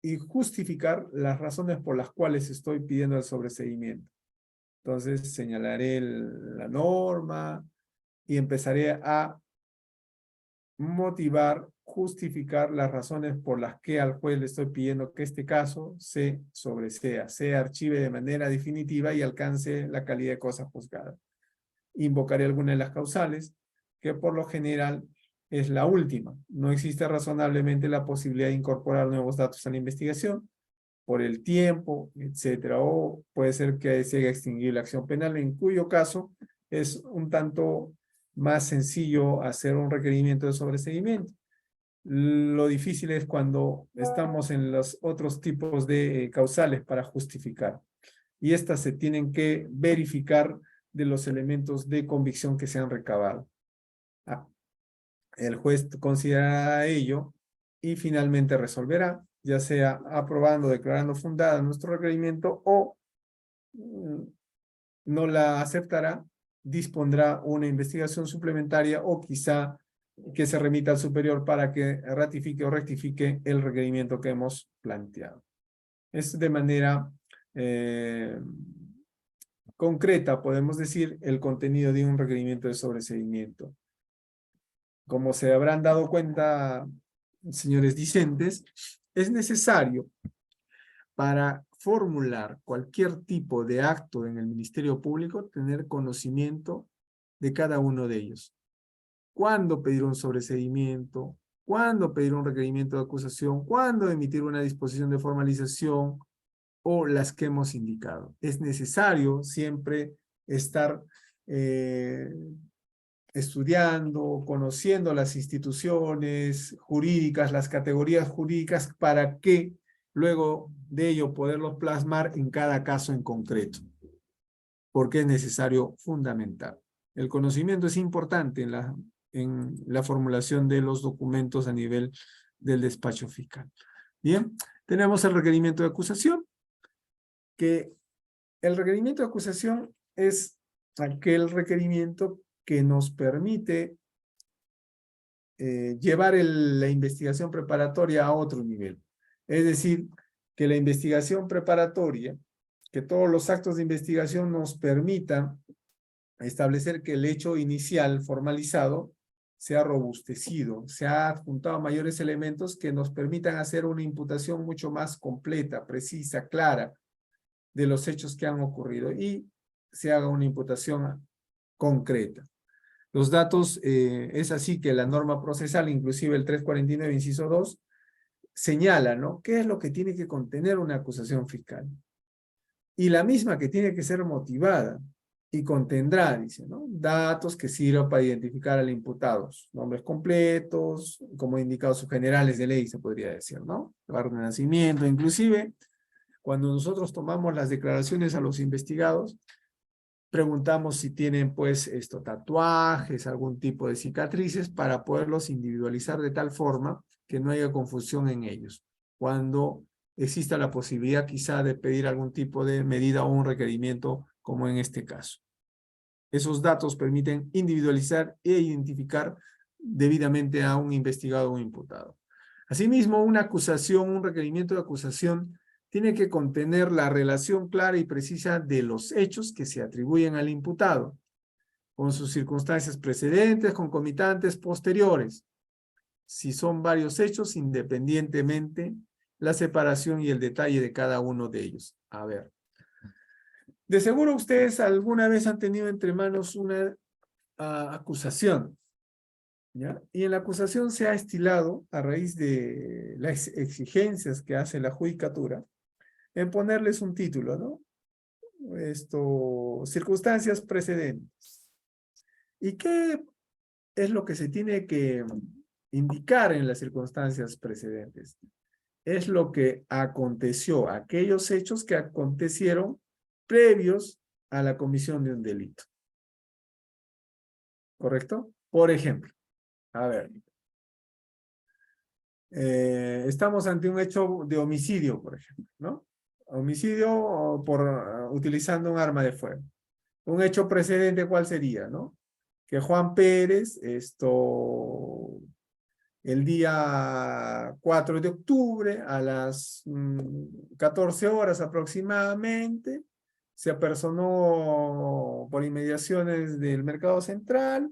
Y justificar las razones por las cuales estoy pidiendo el sobreseimiento. Entonces señalaré la norma y empezaré a motivar, justificar las razones por las que al juez le estoy pidiendo que este caso se sobresea, se archive de manera definitiva y alcance la calidad de cosa juzgada. Invocaré alguna de las causales, que por lo general es la última. No existe razonablemente la posibilidad de incorporar nuevos datos a la investigación por el tiempo, etcétera. O puede ser que se haya extinguido la acción penal, en cuyo caso es un tanto más sencillo hacer un requerimiento de sobreseimiento. Lo difícil es cuando estamos en los otros tipos de causales para justificar. Y estas se tienen que verificar de los elementos de convicción que se han recabado. El juez considerará ello y finalmente resolverá, ya sea aprobando o declarando fundada nuestro requerimiento, o no la aceptará, dispondrá una investigación suplementaria o quizá que se remita al superior para que ratifique o rectifique el requerimiento que hemos planteado. Es de manera concreta, podemos decir, el contenido de un requerimiento de sobreseimiento. Como se habrán dado cuenta, señores discentes, es necesario para formular cualquier tipo de acto en el Ministerio Público tener conocimiento de cada uno de ellos. ¿Cuándo pedir un sobreseimiento? ¿Cuándo pedir un requerimiento de acusación? ¿Cuándo emitir una disposición de formalización? O las que hemos indicado. Es necesario siempre estar estudiando, conociendo las instituciones jurídicas, las categorías jurídicas, para que luego de ello poderlos plasmar en cada caso en concreto, porque es necesario fundamental. El conocimiento es importante en la formulación de los documentos a nivel del despacho fiscal. Bien, tenemos el requerimiento de acusación, que el requerimiento de acusación es aquel requerimiento que nos permite llevar la investigación preparatoria a otro nivel. Es decir, que la investigación preparatoria, que todos los actos de investigación nos permitan establecer que el hecho inicial formalizado se ha robustecido, se ha adjuntado mayores elementos que nos permitan hacer una imputación mucho más completa, precisa, clara de los hechos que han ocurrido y se haga una imputación concreta. Los datos, es así que la norma procesal, inclusive el 349, inciso 2, señala, ¿no?, qué es lo que tiene que contener una acusación fiscal. Y la misma que tiene que ser motivada y contendrá, dice, ¿no?, datos que sirvan para identificar al imputado, nombres completos, como indicados sus generales de ley, se podría decir, ¿no?, lugar de nacimiento, inclusive, cuando nosotros tomamos las declaraciones a los investigados, preguntamos si tienen pues tatuajes, algún tipo de cicatrices, para poderlos individualizar de tal forma que no haya confusión en ellos. Cuando exista la posibilidad quizá de pedir algún tipo de medida o un requerimiento, como en este caso. Esos datos permiten individualizar e identificar debidamente a un investigado o un imputado. Asimismo, una acusación, un requerimiento de acusación, tiene que contener la relación clara y precisa de los hechos que se atribuyen al imputado, con sus circunstancias precedentes, concomitantes, posteriores. Si son varios hechos, independientemente la separación y el detalle de cada uno de ellos. A ver. De seguro ustedes alguna vez han tenido entre manos una acusación, ¿ya? Y en la acusación se ha estilado, a raíz de las exigencias que hace la judicatura, en ponerles un título, ¿no? Circunstancias precedentes. ¿Y qué es lo que se tiene que indicar en las circunstancias precedentes? Es lo que aconteció, aquellos hechos que acontecieron previos a la comisión de un delito. ¿Correcto? Por ejemplo, a ver, estamos ante un hecho de homicidio, por ejemplo, ¿no? Homicidio por utilizando un arma de fuego. Un hecho precedente, ¿cuál sería, no? Que Juan Pérez, el día 4 de octubre, a las 14 horas aproximadamente, se apersonó por inmediaciones del Mercado Central,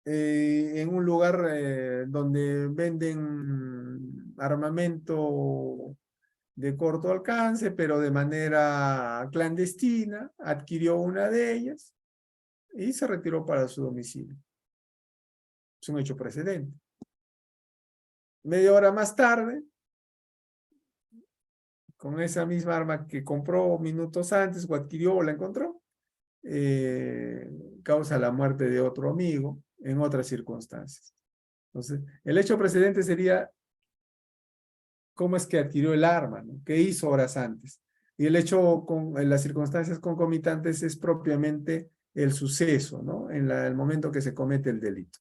en un lugar donde venden armamento de corto alcance, pero de manera clandestina, adquirió una de ellas y se retiró para su domicilio. Es un hecho precedente. Media hora más tarde, con esa misma arma que compró minutos antes o adquirió o la encontró, causa la muerte de otro amigo en otras circunstancias. Entonces, el hecho precedente sería cómo es que adquirió el arma, ¿no? ¿Qué hizo horas antes? Y el hecho en las circunstancias concomitantes es propiamente el suceso, ¿no? En el momento que se comete el delito.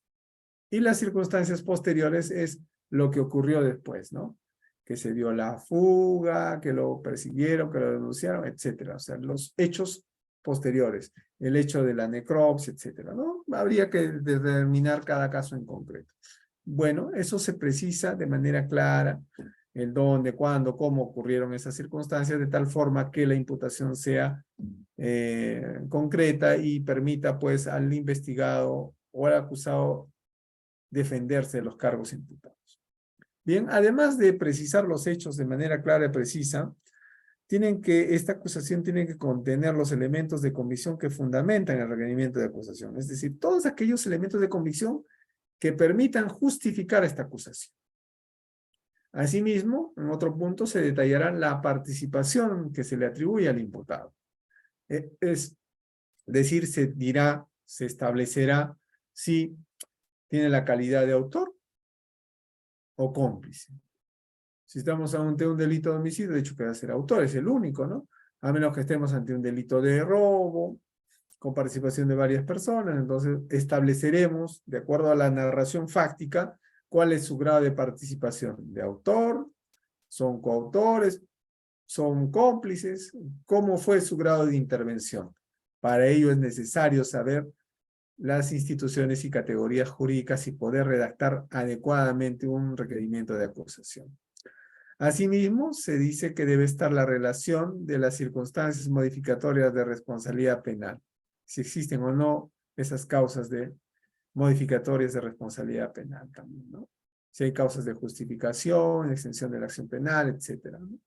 Y las circunstancias posteriores es lo que ocurrió después, ¿no? Que se dio la fuga, que lo persiguieron, que lo denunciaron, etcétera. O sea, los hechos posteriores, el hecho de la necropsia, etcétera, ¿no? Habría que determinar cada caso en concreto. Bueno, eso se precisa de manera clara, el dónde, cuándo, cómo ocurrieron esas circunstancias, de tal forma que la imputación sea concreta y permita, pues, al investigado o al acusado defenderse de los cargos imputados. Bien, además de precisar los hechos de manera clara y precisa, esta acusación tiene que contener los elementos de convicción que fundamentan el requerimiento de acusación, es decir, todos aquellos elementos de convicción que permitan justificar esta acusación. Asimismo, en otro punto se detallará la participación que se le atribuye al imputado. Es decir, se establecerá si tiene la calidad de autor o cómplice. Si estamos ante un delito de homicidio, de hecho que va a ser autor, es el único, ¿no? A menos que estemos ante un delito de robo, con participación de varias personas, entonces estableceremos, de acuerdo a la narración fáctica, cuál es su grado de participación. De autor, son coautores, son cómplices, cómo fue su grado de intervención. Para ello es necesario saber las instituciones y categorías jurídicas y poder redactar adecuadamente un requerimiento de acusación. Asimismo, se dice que debe estar la relación de las circunstancias modificatorias de responsabilidad penal, si existen o no esas causas de modificatorias de responsabilidad penal también, ¿no? Si hay causas de justificación, extensión de la acción penal, etc., ¿no?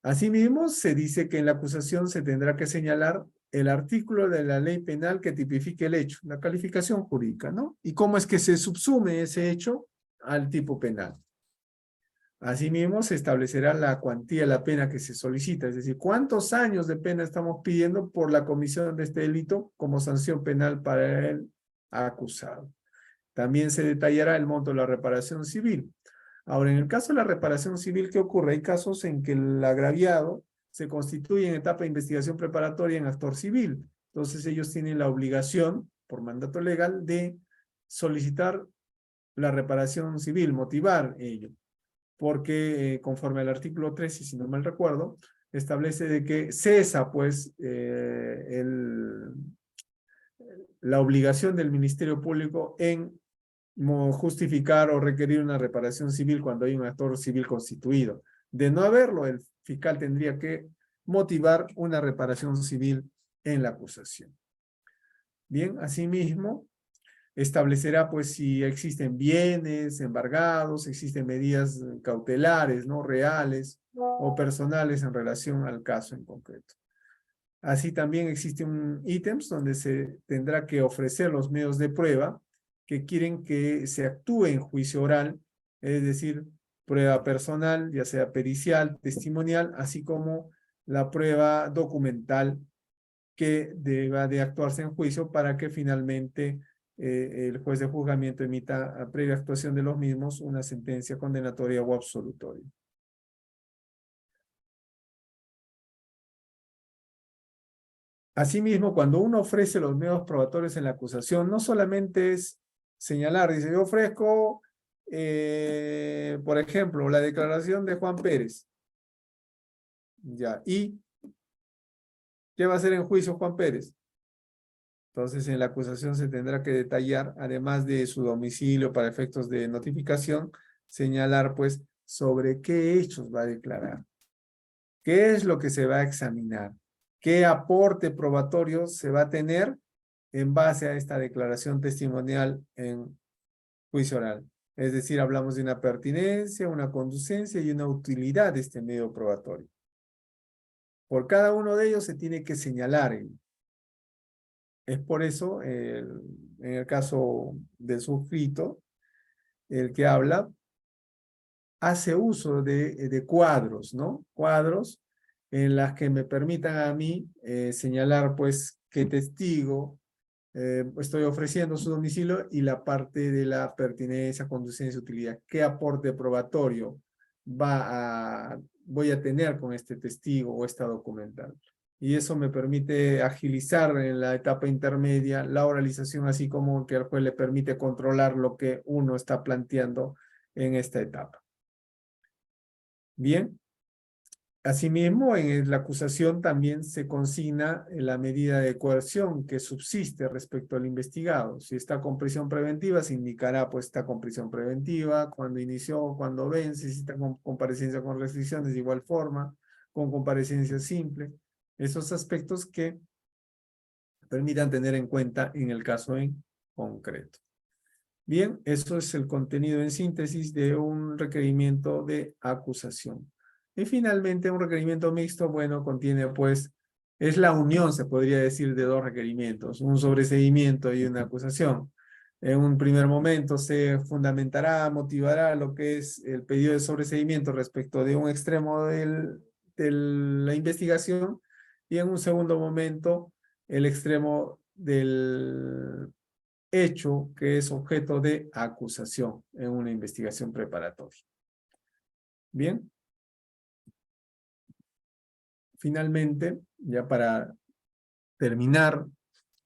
Asimismo, se dice que en la acusación se tendrá que señalar el artículo de la ley penal que tipifique el hecho, la calificación jurídica, ¿no? Y cómo es que se subsume ese hecho al tipo penal. Asimismo, se establecerá la cuantía de la pena que se solicita, es decir, cuántos años de pena estamos pidiendo por la comisión de este delito como sanción penal para el acusado. También se detallará el monto de la reparación civil. Ahora, en el caso de la reparación civil, ¿qué ocurre? Hay casos en que el agraviado se constituye en etapa de investigación preparatoria en actor civil. Entonces, ellos tienen la obligación, por mandato legal, de solicitar la reparación civil, motivar ello. Porque conforme al artículo 13, si no mal recuerdo, establece de que cesa, pues, la obligación del Ministerio Público en justificar o requerir una reparación civil cuando hay un actor civil constituido. De no haberlo, el fiscal tendría que motivar una reparación civil en la acusación. Bien, asimismo, establecerá pues si existen bienes embargados, existen medidas cautelares, ¿no? Reales o personales en relación al caso en concreto. Así también existen ítems donde se tendrá que ofrecer los medios de prueba que quieren que se actúe en juicio oral, es decir, prueba personal, ya sea pericial, testimonial, así como la prueba documental que deba de actuarse en juicio para que finalmente el juez de juzgamiento emita, a previa actuación de los mismos, una sentencia condenatoria o absolutoria. Asimismo, cuando uno ofrece los medios probatorios en la acusación, no solamente es señalar, dice, yo ofrezco, por ejemplo, la declaración de Juan Pérez. Ya, ¿y qué va a hacer en juicio Juan Pérez? Entonces, en la acusación se tendrá que detallar, además de su domicilio para efectos de notificación, señalar, pues, sobre qué hechos va a declarar. ¿Qué es lo que se va a examinar? ¿Qué aporte probatorio se va a tener en base a esta declaración testimonial en juicio oral? Es decir, hablamos de una pertinencia, una conducencia y una utilidad de este medio probatorio. Por cada uno de ellos se tiene que señalar. Es por eso, en el caso del suscrito, el que habla, hace uso de cuadros, ¿no? Cuadros en las que me permitan a mí señalar, pues, qué testigo estoy ofreciendo su domicilio y la parte de la pertinencia, conducencia, utilidad. ¿Qué aporte probatorio voy a tener con este testigo o esta documental? Y eso me permite agilizar en la etapa intermedia la oralización, así como que al juez le permite controlar lo que uno está planteando en esta etapa. Bien. Asimismo, en la acusación también se consigna la medida de coerción que subsiste respecto al investigado. Si está con prisión preventiva, se indicará pues está con prisión preventiva, cuando inició, cuando vence, si está con comparecencia con restricciones de igual forma, con comparecencia simple. Esos aspectos que permitan tener en cuenta en el caso en concreto. Bien, eso es el contenido en síntesis de un requerimiento de acusación. Y finalmente un requerimiento mixto, bueno, contiene pues, es la unión, se podría decir, de dos requerimientos, un sobreseimiento y una acusación. En un primer momento se fundamentará, motivará lo que es el pedido de sobreseimiento respecto de un extremo de la investigación y en un segundo momento el extremo del hecho que es objeto de acusación en una investigación preparatoria. Bien. Finalmente, ya para terminar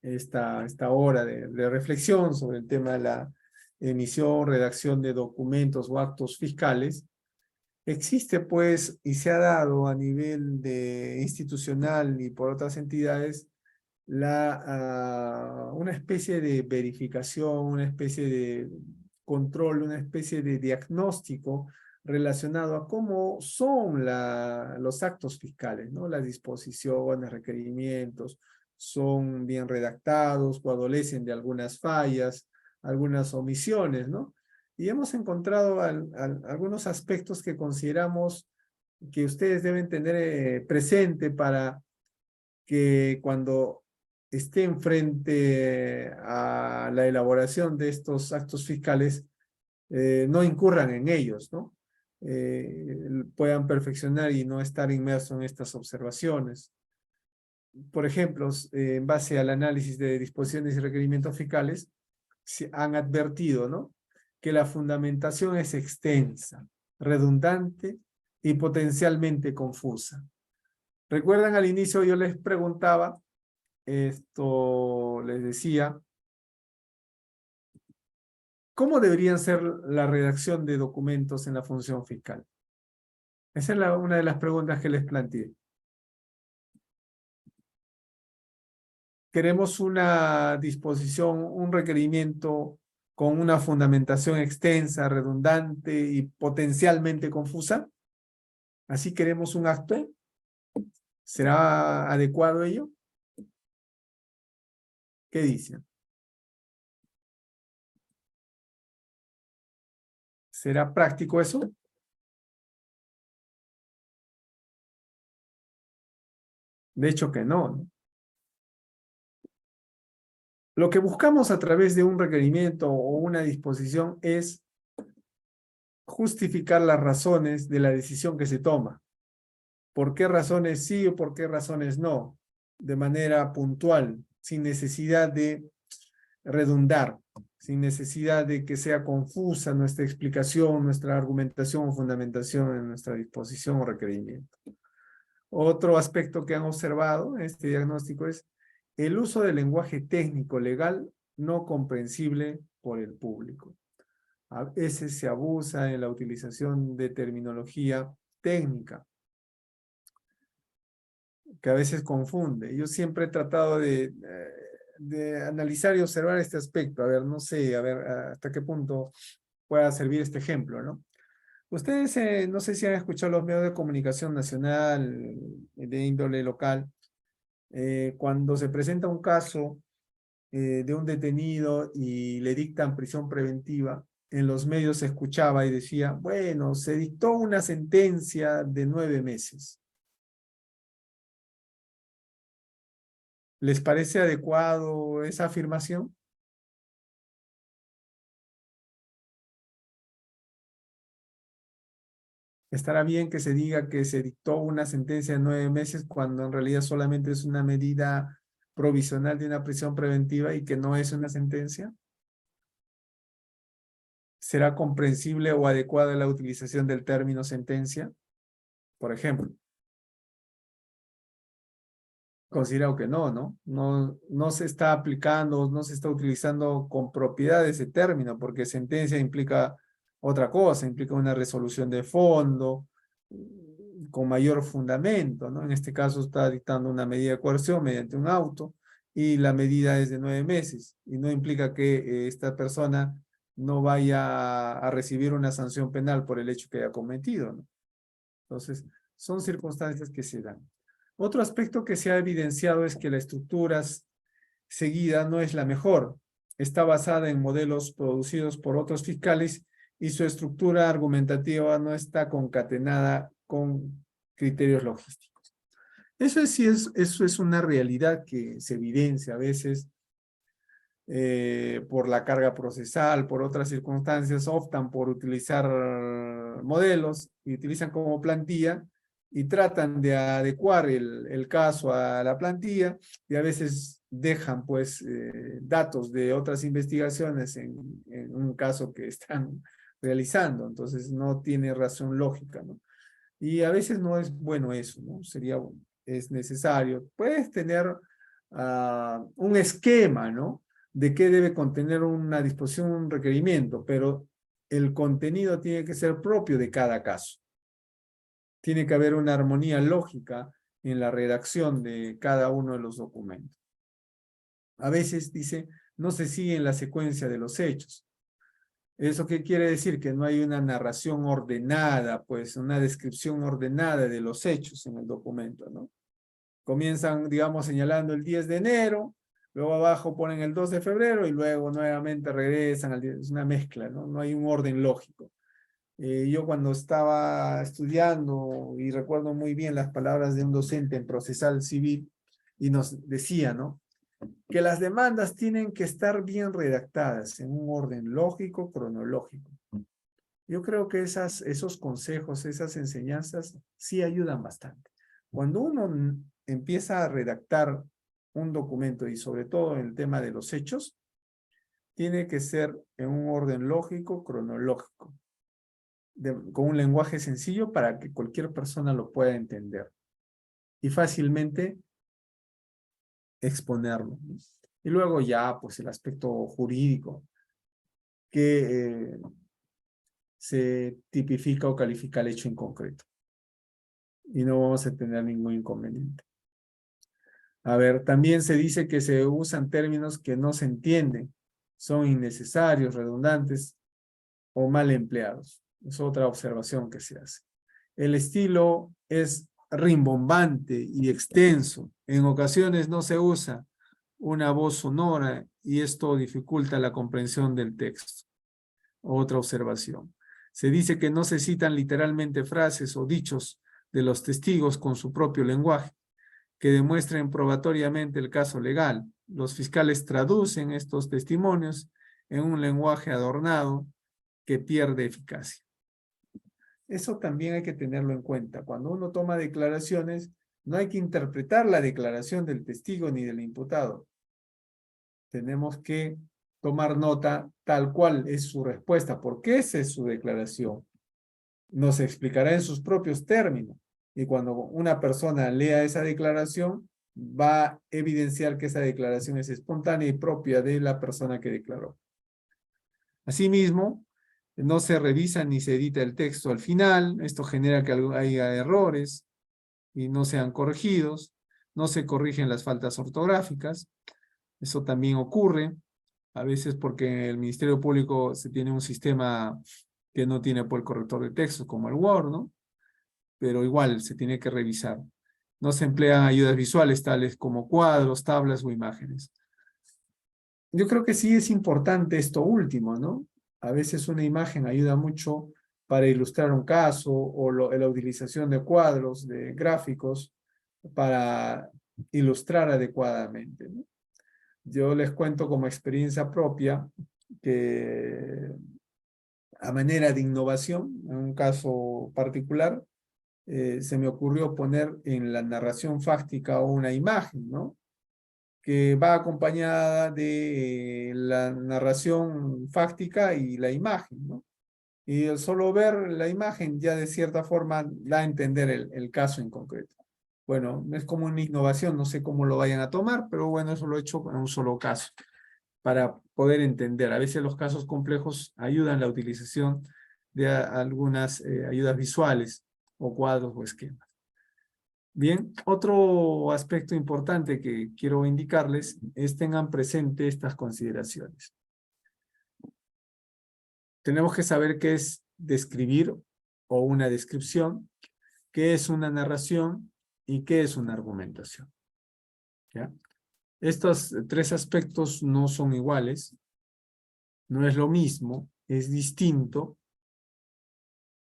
esta hora de reflexión sobre el tema de la emisión, redacción de documentos o actos fiscales, existe pues y se ha dado a nivel institucional y por otras entidades una especie de verificación, una especie de control, una especie de diagnóstico relacionado a cómo son los actos fiscales, ¿no? Las disposiciones, requerimientos, son bien redactados o adolecen de algunas fallas, algunas omisiones, ¿no? Y hemos encontrado algunos aspectos que consideramos que ustedes deben tener presente para que cuando estén frente a la elaboración de estos actos fiscales no incurran en ellos, ¿no? Puedan perfeccionar y no estar inmersos en estas observaciones. Por ejemplo, en base al análisis de disposiciones y requerimientos fiscales, se han advertido, ¿no? Que la fundamentación es extensa, redundante y potencialmente confusa. ¿Recuerdan al inicio yo les preguntaba, les decía, ¿cómo deberían ser la redacción de documentos en la función fiscal? Esa es una de las preguntas que les planteé. Queremos una disposición, un requerimiento con una fundamentación extensa, redundante y potencialmente confusa? ¿Así queremos un acto? ¿Será adecuado ello? ¿Qué dicen? ¿Será práctico eso? De hecho que no, ¿no? Lo que buscamos a través de un requerimiento o una disposición es justificar las razones de la decisión que se toma. ¿Por qué razones sí o por qué razones no? De manera puntual, sin necesidad de redundar, sin necesidad de que sea confusa nuestra explicación, nuestra argumentación o fundamentación en nuestra disposición o requerimiento. Otro aspecto que han observado en este diagnóstico es el uso del lenguaje técnico legal no comprensible por el público. A veces se abusa en la utilización de terminología técnica, que a veces confunde. Yo siempre he tratado de analizar y observar este aspecto. A ver, no sé, a ver hasta qué punto pueda servir este ejemplo, ¿no? Ustedes, no sé si han escuchado los medios de comunicación nacional, de índole local, cuando se presenta un caso de un detenido y le dictan prisión preventiva, en los medios se escuchaba y decía, bueno, se dictó una sentencia de 9 meses. ¿Les parece adecuado esa afirmación? ¿Estará bien que se diga que se dictó una sentencia de 9 meses cuando en realidad solamente es una medida provisional de una prisión preventiva y que no es una sentencia? ¿Será comprensible o adecuada la utilización del término sentencia? Por ejemplo, considero que no, ¿no? No se está aplicando, no se está utilizando con propiedad ese término, porque sentencia implica otra cosa, implica una resolución de fondo, con mayor fundamento, ¿no? En este caso está dictando una medida de coerción mediante un auto, y la medida es de 9 meses, y no implica que esta persona no vaya a recibir una sanción penal por el hecho que haya cometido, ¿no? Entonces, son circunstancias que se dan. Otro aspecto que se ha evidenciado es que la estructura seguida no es la mejor. Está basada en modelos producidos por otros fiscales y su estructura argumentativa no está concatenada con criterios logísticos. Eso es una realidad que se evidencia a veces por la carga procesal, por otras circunstancias, optan por utilizar modelos y utilizan como plantilla y tratan de adecuar el caso a la plantilla y a veces dejan pues datos de otras investigaciones en un caso que están realizando, entonces no tiene razón lógica, ¿no? Y a veces no es bueno eso, ¿no? Es necesario. Puedes tener un esquema, ¿no? De qué debe contener una disposición, un requerimiento, pero el contenido tiene que ser propio de cada caso. Tiene que haber una armonía lógica en la redacción de cada uno de los documentos. A veces dice, no se sigue en la secuencia de los hechos. ¿Eso qué quiere decir? Que no hay una narración ordenada, pues una descripción ordenada de los hechos en el documento, ¿no? Comienzan, digamos, señalando el 10 de enero, luego abajo ponen el 2 de febrero y luego nuevamente regresan al 10. Es una mezcla, ¿no? No hay un orden lógico. Yo cuando estaba estudiando, y recuerdo muy bien las palabras de un docente en procesal civil, y nos decía, ¿no? Que las demandas tienen que estar bien redactadas en un orden lógico, cronológico. Yo creo que esos consejos, esas enseñanzas, sí ayudan bastante. Cuando uno empieza a redactar un documento, y sobre todo en el tema de los hechos, tiene que ser en un orden lógico, cronológico, con un lenguaje sencillo para que cualquier persona lo pueda entender y fácilmente exponerlo. Y luego ya, pues el aspecto jurídico, que se tipifica o califica el hecho en concreto. Y no vamos a tener ningún inconveniente. A ver, también se dice que se usan términos que no se entienden. son innecesarios, redundantes o mal empleados. Es otra observación que se hace. El estilo es rimbombante y extenso. En ocasiones no se usa una voz sonora y esto dificulta la comprensión del texto. Otra observación. Se dice que no se citan literalmente frases o dichos de los testigos con su propio lenguaje, que demuestren probatoriamente el caso legal. Los fiscales traducen estos testimonios en un lenguaje adornado que pierde eficacia. Eso también hay que tenerlo en cuenta. Cuando uno toma declaraciones, no hay que interpretar la declaración del testigo ni del imputado. Tenemos que tomar nota tal cual es su respuesta, porque esa es su declaración. Nos explicará en sus propios términos. Y cuando una persona lea esa declaración, va a evidenciar que esa declaración es espontánea y propia de la persona que declaró. Asimismo, no se revisa ni se edita el texto al final. Esto genera que haya errores y no sean corregidos. No se corrigen las faltas ortográficas. Eso también ocurre. A veces porque el Ministerio Público se tiene un sistema que no tiene por el corrector de texto, como el Word, ¿no? Pero igual se tiene que revisar. No se emplean ayudas visuales tales como cuadros, tablas o imágenes. Yo creo que sí es importante esto último, ¿no? A veces una imagen ayuda mucho para ilustrar un caso o la utilización de cuadros, de gráficos, para ilustrar adecuadamente, ¿no? Yo les cuento como experiencia propia que a manera de innovación, en un caso particular, se me ocurrió poner en la narración fáctica una imagen, ¿no? Que va acompañada de la narración fáctica y la imagen, ¿no? Y el solo ver la imagen ya de cierta forma da a entender el caso en concreto. Bueno, es como una innovación, no sé cómo lo vayan a tomar, pero bueno, eso lo he hecho en un solo caso, para poder entender. A veces los casos complejos ayudan la utilización de algunas ayudas visuales o cuadros o esquemas. Bien, otro aspecto importante que quiero indicarles es tengan presente estas consideraciones. Tenemos que saber qué es describir o una descripción, qué es una narración y qué es una argumentación. ¿Ya? Estos tres aspectos no son iguales, no es lo mismo, es distinto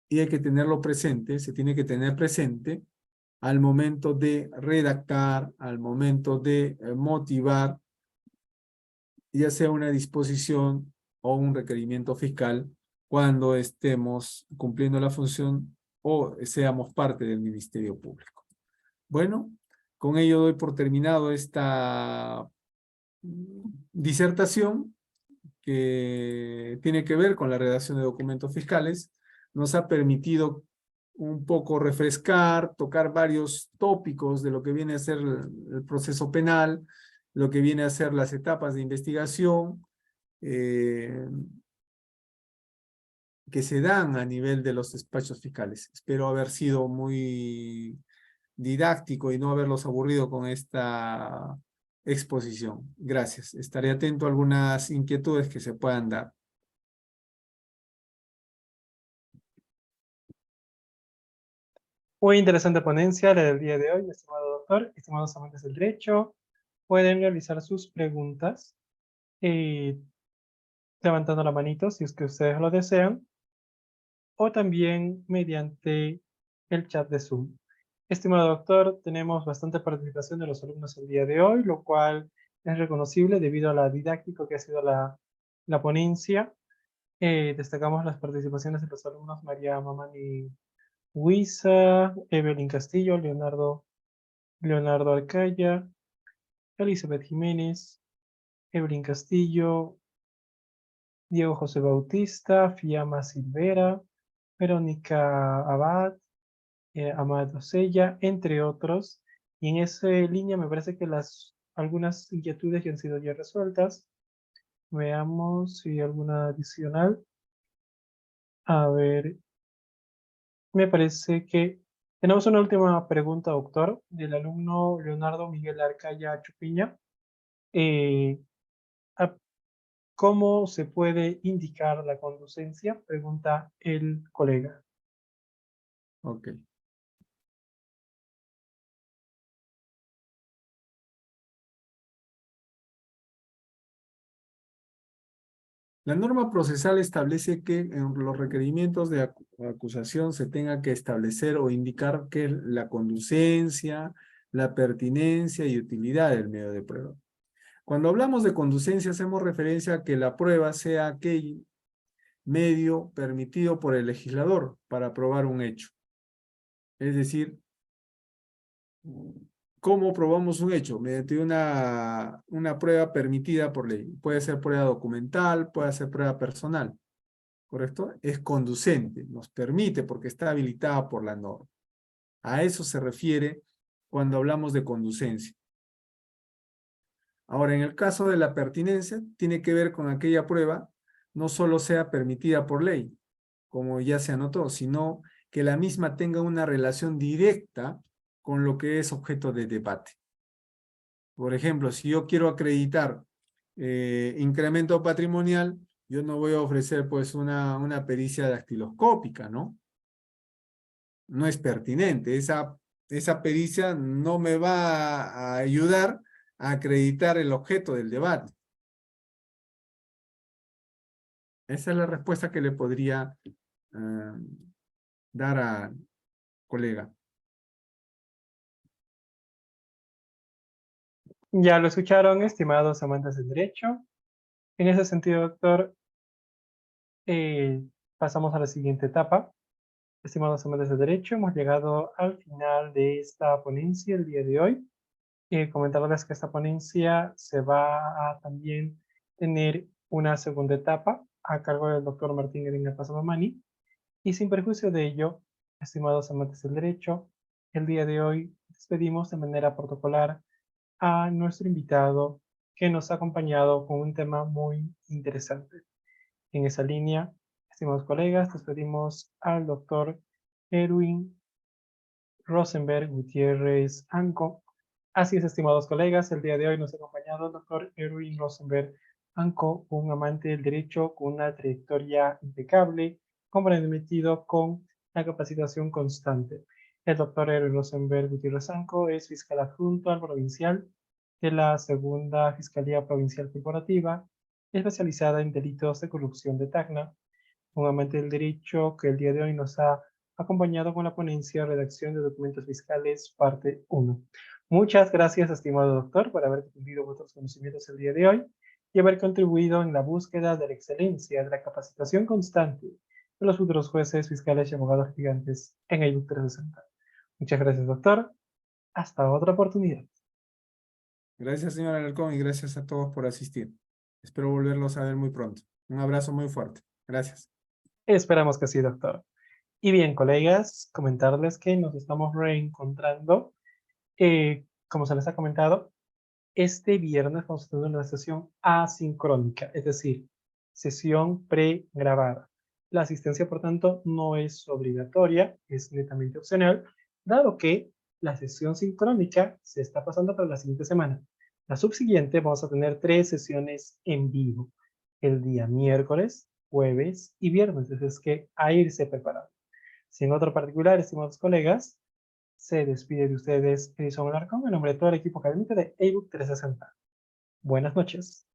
y hay que tenerlo presente, se tiene que tener presente al momento de redactar, al momento de motivar, ya sea una disposición o un requerimiento fiscal, cuando estemos cumpliendo la función o seamos parte del Ministerio Público. Bueno, con ello doy por terminado esta disertación que tiene que ver con la redacción de documentos fiscales. Nos ha permitido un poco refrescar, tocar varios tópicos de lo que viene a ser el proceso penal, lo que viene a ser las etapas de investigación que se dan a nivel de los despachos fiscales. Espero haber sido muy didáctico y no haberlos aburrido con esta exposición. Gracias. Estaré atento a algunas inquietudes que se puedan dar. Muy interesante ponencia la del día de hoy, estimado doctor, estimados amantes del derecho. Pueden realizar sus preguntas levantando la manito si es que ustedes lo desean, o también mediante el chat de Zoom. Estimado doctor, tenemos bastante participación de los alumnos el día de hoy, lo cual es reconocible debido a la didáctica que ha sido la ponencia. Destacamos las participaciones de los alumnos María Mamani Huiza, Evelyn Castillo, Leonardo Arcaya, Elizabeth Jiménez, Evelyn Castillo, Diego José Bautista, Fiamma Silvera, Verónica Abad, Amad Osella, entre otros. Y en esa línea me parece que algunas inquietudes ya han sido ya resueltas. Veamos si hay alguna adicional. A ver, me parece que tenemos una última pregunta, doctor, del alumno Leonardo Miguel Arcaya Chupiña. Eh, ¿cómo se puede indicar la conducencia? Pregunta el colega. Ok. La norma procesal establece que en los requerimientos de acusación se tenga que establecer o indicar que la conducencia, la pertinencia y utilidad del medio de prueba. Cuando hablamos de conducencia hacemos referencia a que la prueba sea aquel medio permitido por el legislador para probar un hecho. Es decir, ¿cómo probamos un hecho? Mediante una prueba permitida por ley. Puede ser prueba documental, puede ser prueba personal. ¿Correcto? Es conducente, nos permite porque está habilitada por la norma. A eso se refiere cuando hablamos de conducencia. Ahora, en el caso de la pertinencia, tiene que ver con aquella prueba no solo sea permitida por ley, como ya se anotó, sino que la misma tenga una relación directa con lo que es objeto de debate. Por ejemplo, si yo quiero acreditar incremento patrimonial, yo no voy a ofrecer pues una pericia dactiloscópica, ¿no? No es pertinente. Esa pericia no me va a ayudar a acreditar el objeto del debate. Esa es la respuesta que le podría dar al colega. Ya lo escucharon, estimados amantes del derecho. En ese sentido, doctor, pasamos a la siguiente etapa. Estimados amantes del derecho, hemos llegado al final de esta ponencia el día de hoy. Comentarles que esta ponencia se va a también tener una segunda etapa a cargo del doctor Martín Edina Pasabamani. Y sin perjuicio de ello, estimados amantes del derecho, el día de hoy despedimos de manera protocolar a nuestro invitado que nos ha acompañado con un tema muy interesante. En esa línea, estimados colegas, despedimos al doctor Erwin Rosenberg Gutiérrez Anco. Así es, estimados colegas, el día de hoy nos ha acompañado el doctor Erwin Rosenberg Anco, un amante del derecho con una trayectoria impecable, comprometido con la capacitación constante. El doctor Erwin Rosenberg Gutiérrez Anco es fiscal adjunto al provincial de la Segunda Fiscalía Provincial Corporativa, especializada en delitos de corrupción de Tacna, un amante del derecho que el día de hoy nos ha acompañado con la ponencia Redacción de Documentos Fiscales, parte 1. Muchas gracias, estimado doctor, por haber difundido vuestros conocimientos el día de hoy y haber contribuido en la búsqueda de la excelencia, de la capacitación constante de los futuros jueces, fiscales y abogados gigantes en el 360. Muchas gracias, doctor. Hasta otra oportunidad. Gracias, señor Alarcón, y gracias a todos por asistir. Espero volverlos a ver muy pronto. Un abrazo muy fuerte. Gracias. Esperamos que sí, doctor. Y bien, colegas, comentarles que nos estamos reencontrando. Como se les ha comentado, este viernes vamos a tener una sesión asincrónica, es decir, sesión pregrabada. La asistencia, por tanto, no es obligatoria, es netamente opcional, dado que la sesión sincrónica se está pasando para la siguiente semana. La subsiguiente vamos a tener 3 sesiones en vivo, el día miércoles, jueves y viernes, es que a irse preparando. Sin otro particular, estimados colegas, se despide de ustedes Edison Alarcón en nombre de todo el equipo académico de ebook 360. Buenas noches.